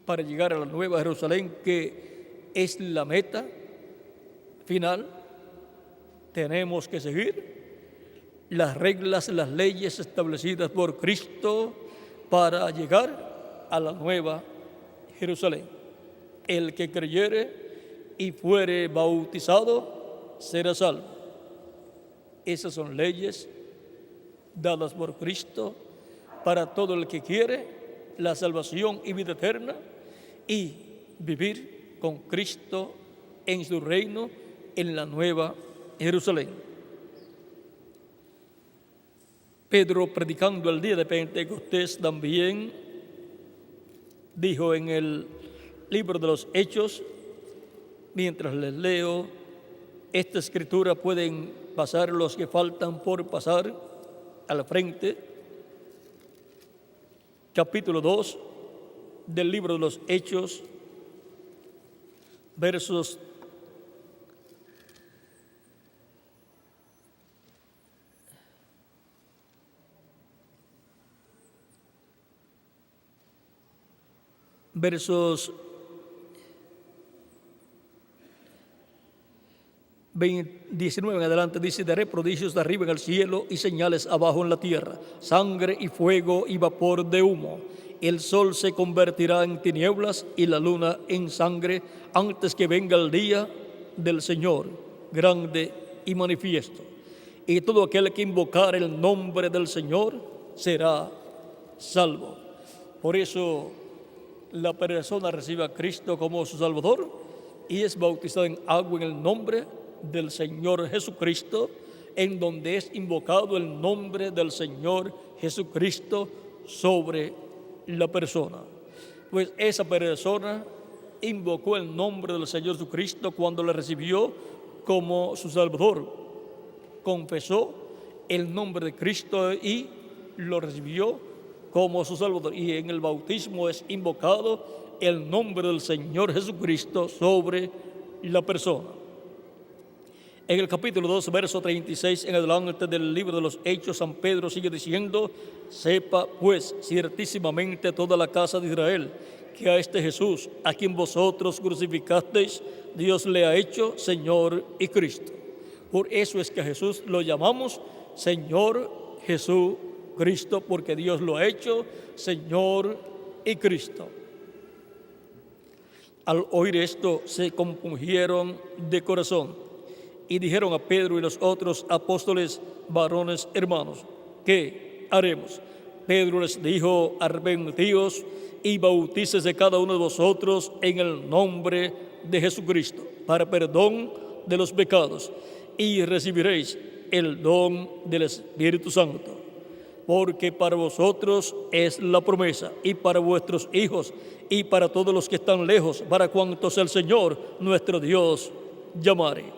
para llegar a la Nueva Jerusalén, que es la meta final, tenemos que seguir las reglas, las leyes establecidas por Cristo para llegar a la Nueva Jerusalén. El que creyere y fuere bautizado será salvo. Esas son leyes dadas por Cristo para todo el que quiere la salvación y vida eterna y vivir con Cristo en su reino en la Nueva Jerusalén. Pedro, predicando el día de Pentecostés, también dijo en el libro de los Hechos, mientras les leo esta escritura, pueden pasar los que faltan por pasar a la frente, capítulo 2 del libro de los Hechos, versos 19 en adelante, dice: daré prodigios de arriba en el cielo y señales abajo en la tierra, sangre y fuego y vapor de humo. El sol se convertirá en tinieblas y la luna en sangre antes que venga el día del Señor, grande y manifiesto. Y todo aquel que invocar el nombre del Señor será salvo. Por eso la persona recibe a Cristo como su Salvador y es bautizada en agua en el nombre del Señor Jesucristo, en donde es invocado el nombre del Señor Jesucristo sobre la persona. Pues esa persona invocó el nombre del Señor Jesucristo cuando le recibió como su Salvador. Confesó el nombre de Cristo y lo recibió como su Salvador. Y en el bautismo es invocado el nombre del Señor Jesucristo sobre la persona. En el capítulo 2, verso 36 en adelante del libro de los Hechos, San Pedro sigue diciendo: sepa pues ciertísimamente toda la casa de Israel que a este Jesús, a quien vosotros crucificasteis, Dios le ha hecho Señor y Cristo. Por eso es que a Jesús lo llamamos Señor Jesucristo, porque Dios lo ha hecho Señor y Cristo. Al oír esto se compungieron de corazón y dijeron a Pedro y los otros apóstoles: varones hermanos, ¿qué haremos? Pedro les dijo: arrepentíos y bautícese cada uno de vosotros en el nombre de Jesucristo para perdón de los pecados, y recibiréis el don del Espíritu Santo, porque para vosotros es la promesa, y para vuestros hijos, y para todos los que están lejos, para cuantos el Señor nuestro Dios llamare.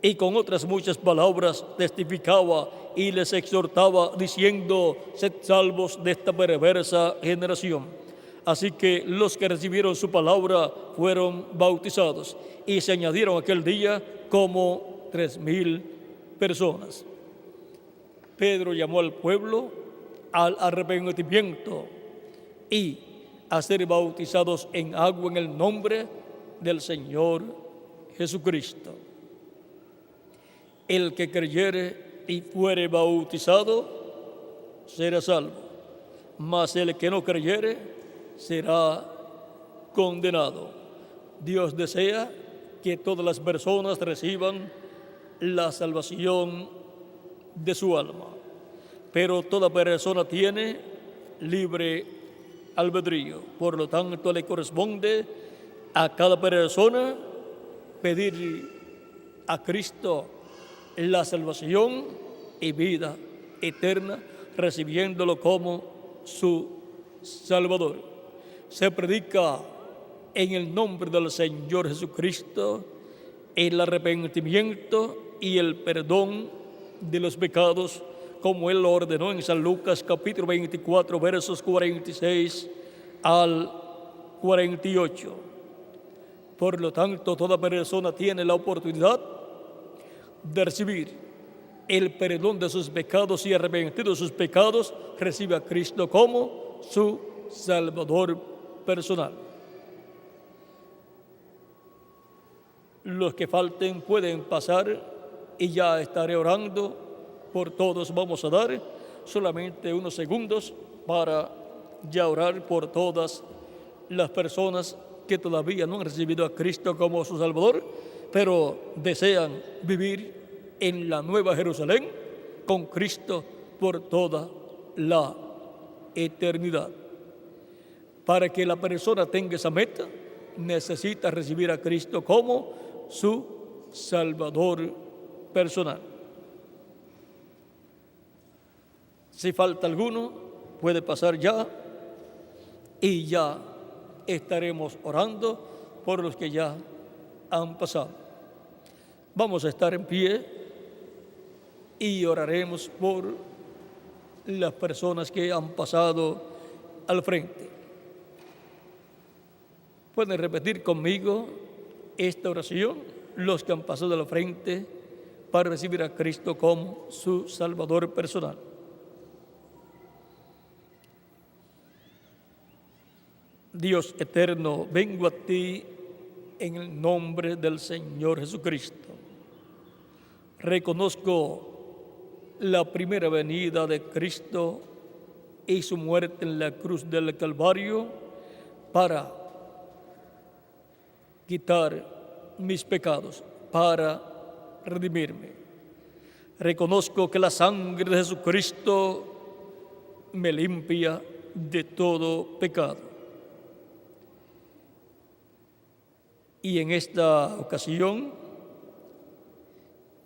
Y con otras muchas palabras testificaba y les exhortaba, diciendo: sed salvos de esta perversa generación. Así que los que recibieron su palabra fueron bautizados, y se añadieron aquel día como 3,000 personas. Pedro llamó al pueblo al arrepentimiento y a ser bautizados en agua en el nombre del Señor Jesucristo. El que creyere y fuere bautizado será salvo, mas el que no creyere será condenado. Dios desea que todas las personas reciban la salvación de su alma, pero toda persona tiene libre albedrío. Por lo tanto, le corresponde a cada persona pedir a Cristo la salvación y vida eterna, recibiéndolo como su Salvador. se predica en el nombre del Señor Jesucristo el arrepentimiento y el perdón de los pecados, como Él lo ordenó en San Lucas capítulo 24, versos 46 al 48. Por lo tanto, toda persona tiene la oportunidad de recibir el perdón de sus pecados y arrepentido de sus pecados, recibe a Cristo como su Salvador personal. Los que falten pueden pasar y ya estaré orando por todos. Vamos a dar solamente unos segundos para ya orar por todas las personas que todavía no han recibido a Cristo como su Salvador, pero desean vivir en la Nueva Jerusalén con Cristo por toda la eternidad. Para que la persona tenga esa meta, necesita recibir a Cristo como su Salvador personal. Si falta alguno, puede pasar ya y ya estaremos orando por los que ya han pasado. Vamos a estar en pie y oraremos por las personas que han pasado al frente. Pueden repetir conmigo esta oración, los que han pasado al frente para recibir a Cristo como su Salvador personal. Dios eterno, vengo a ti en el nombre del Señor Jesucristo. Reconozco la primera venida de Cristo y su muerte en la cruz del Calvario para quitar mis pecados, para redimirme. Reconozco que la sangre de Jesucristo me limpia de todo pecado. Y en esta ocasión,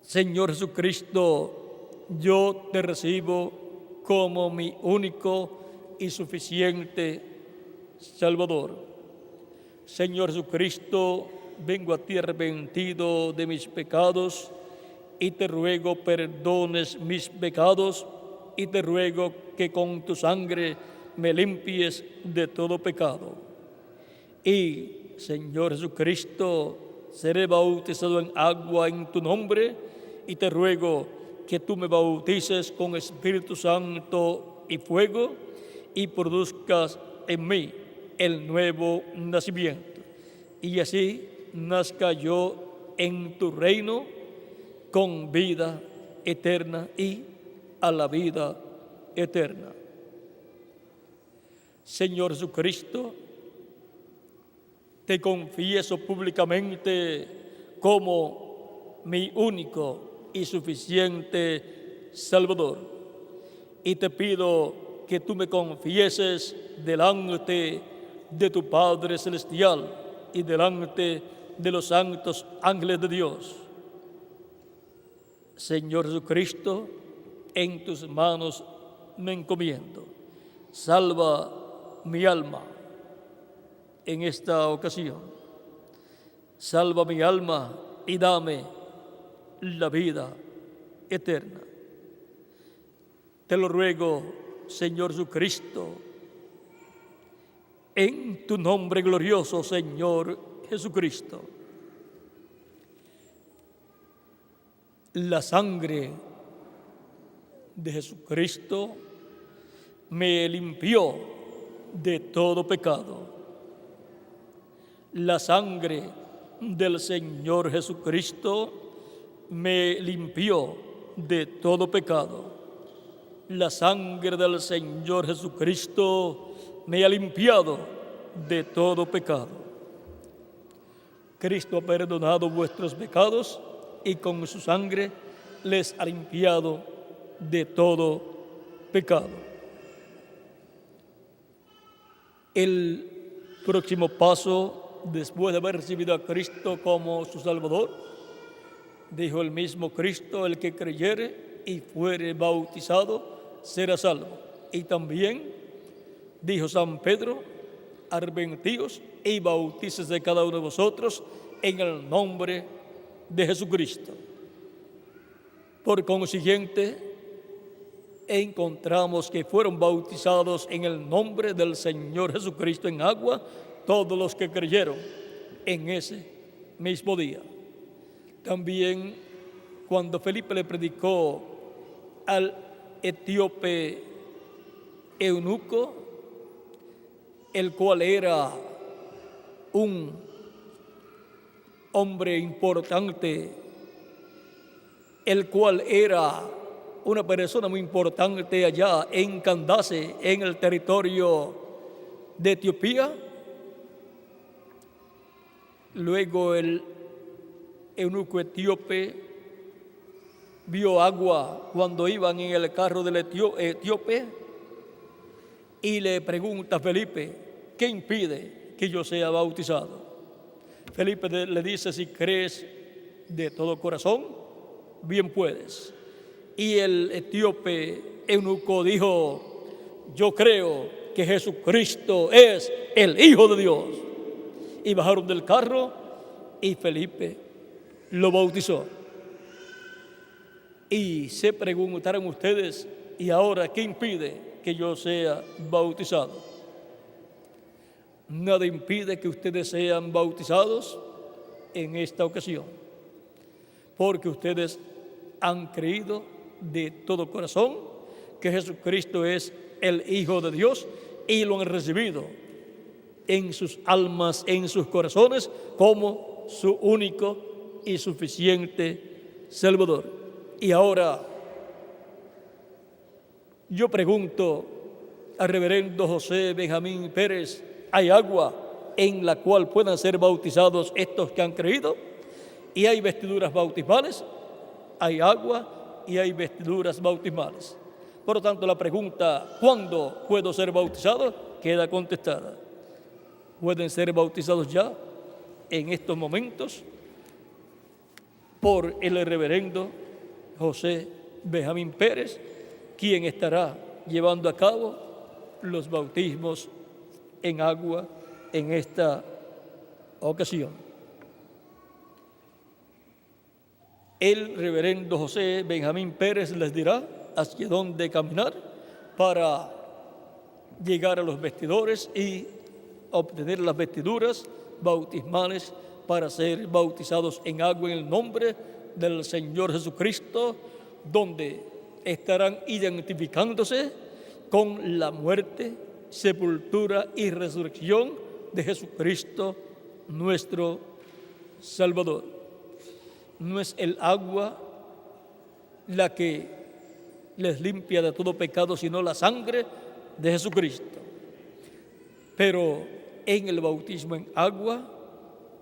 Señor Jesucristo, yo te recibo como mi único y suficiente Salvador. Señor Jesucristo, vengo a ti arrepentido de mis pecados y te ruego perdones mis pecados y te ruego que con tu sangre me limpies de todo pecado. Y, Señor Jesucristo, seré bautizado en agua en tu nombre y te ruego que tú me bautices con Espíritu Santo y fuego y produzcas en mí el nuevo nacimiento. Y así nazca yo en tu reino con vida eterna y a la vida eterna. Señor Jesucristo, te confieso públicamente como mi único y suficiente Salvador. Y te pido que tú me confieses delante de tu Padre Celestial y delante de los santos ángeles de Dios. Señor Jesucristo, en tus manos me encomiendo. Salva mi alma en esta ocasión. Salva mi alma y dame la vida eterna. Te lo ruego, Señor Jesucristo, en tu nombre glorioso, Señor Jesucristo. La sangre de Jesucristo me limpió de todo pecado. La sangre del Señor Jesucristo me limpió de todo pecado. La sangre del Señor Jesucristo me ha limpiado de todo pecado. Cristo ha perdonado vuestros pecados y con su sangre les ha limpiado de todo pecado. El próximo paso, después de haber recibido a Cristo como su Salvador, dijo el mismo Cristo: el que creyere y fuere bautizado será salvo. Y también dijo San Pedro: arrepentíos y bautícese cada uno de vosotros en el nombre de Jesucristo. Por consiguiente, encontramos que fueron bautizados en el nombre del Señor Jesucristo en agua todos los que creyeron en ese mismo día. También cuando Felipe le predicó al etíope eunuco, el cual era un hombre importante, el cual era una persona muy importante allá en Candace, en el territorio de Etiopía. Luego el eunuco etíope vio agua cuando iban en el carro del etíope y le pregunta a Felipe, ¿qué impide que yo sea bautizado? Felipe le dice, si crees de todo corazón, bien puedes. Y el etíope eunuco dijo, yo creo que Jesucristo es el Hijo de Dios. Y bajaron del carro y Felipe lo bautizó. Y se preguntarán ustedes, ¿y ahora qué impide que yo sea bautizado? Nada impide que ustedes sean bautizados en esta ocasión, porque ustedes han creído de todo corazón que Jesucristo es el Hijo de Dios y lo han recibido en sus almas, en sus corazones, como su único y suficiente Salvador. Y ahora yo pregunto al reverendo José Benjamín Pérez, ¿hay agua en la cual puedan ser bautizados estos que han creído? ¿Y hay vestiduras bautismales? Hay agua y hay vestiduras bautismales. Por lo tanto, la pregunta, ¿cuándo puedo ser bautizado?, queda contestada. Pueden ser bautizados ya, en estos momentos, por el reverendo José Benjamín Pérez, quien estará llevando a cabo los bautismos en agua en esta ocasión. El reverendo José Benjamín Pérez les dirá hacia dónde caminar para llegar a los vestidores y obtener las vestiduras bautismales para ser bautizados en agua en el nombre del Señor Jesucristo, donde estarán identificándose con la muerte, sepultura y resurrección de Jesucristo, nuestro Salvador. No es el agua la que les limpia de todo pecado, sino la sangre de Jesucristo. Pero en el bautismo en agua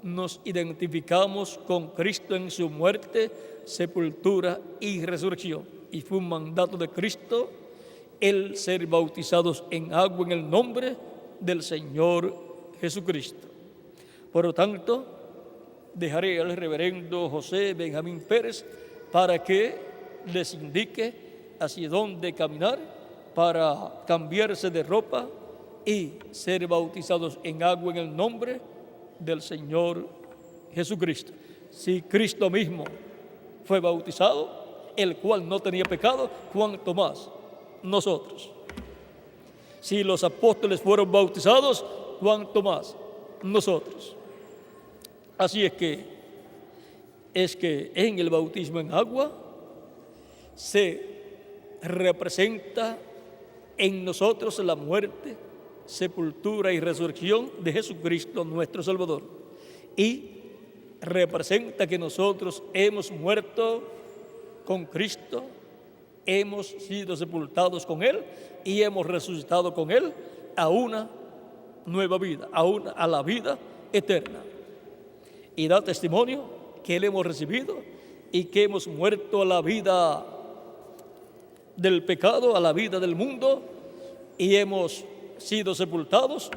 nos identificamos con Cristo en su muerte, sepultura y resurrección. Y fue un mandato de Cristo el ser bautizados en agua en el nombre del Señor Jesucristo. Por lo tanto, dejaré al reverendo José Benjamín Pérez para que les indique hacia dónde caminar para cambiarse de ropa y ser bautizados en agua en el nombre del Señor Jesucristo. Si Cristo mismo fue bautizado, el cual no tenía pecado, cuánto más nosotros. Si los apóstoles fueron bautizados, cuánto más nosotros. Así es que en el bautismo en agua se representa en nosotros la muerte, sepultura y resurrección de Jesucristo nuestro Salvador. Y representa que nosotros hemos muerto con Cristo, hemos sido sepultados con Él y hemos resucitado con Él a una nueva vida, a la vida eterna. Y da testimonio que le hemos recibido y que hemos muerto a la vida del pecado, a la vida del mundo, y hemos sido sepultados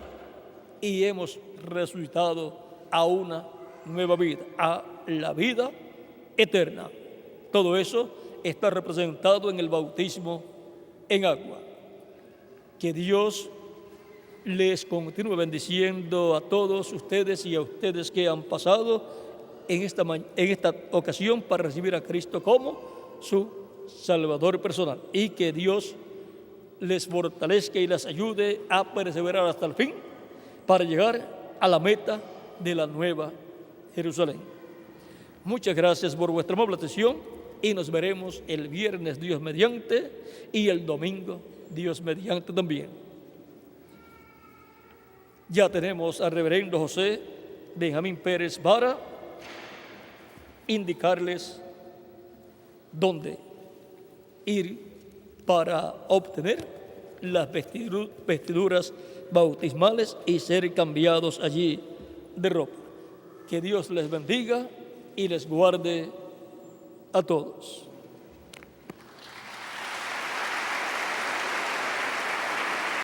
y hemos resucitado a una nueva vida, a la vida eterna. Todo eso está representado en el bautismo en agua. Que Dios les continúe bendiciendo a todos ustedes y a ustedes que han pasado en esta ocasión para recibir a Cristo como su Salvador personal, y que Dios les fortalezca y les ayude a perseverar hasta el fin para llegar a la meta de la Nueva Jerusalén. Muchas gracias por vuestra amable atención y nos veremos el viernes, Dios mediante, y el domingo, Dios mediante también. Ya tenemos al reverendo José Benjamín Pérez para indicarles dónde ir para obtener las vestiduras bautismales y ser cambiados allí de ropa. Que Dios les bendiga y les guarde a todos.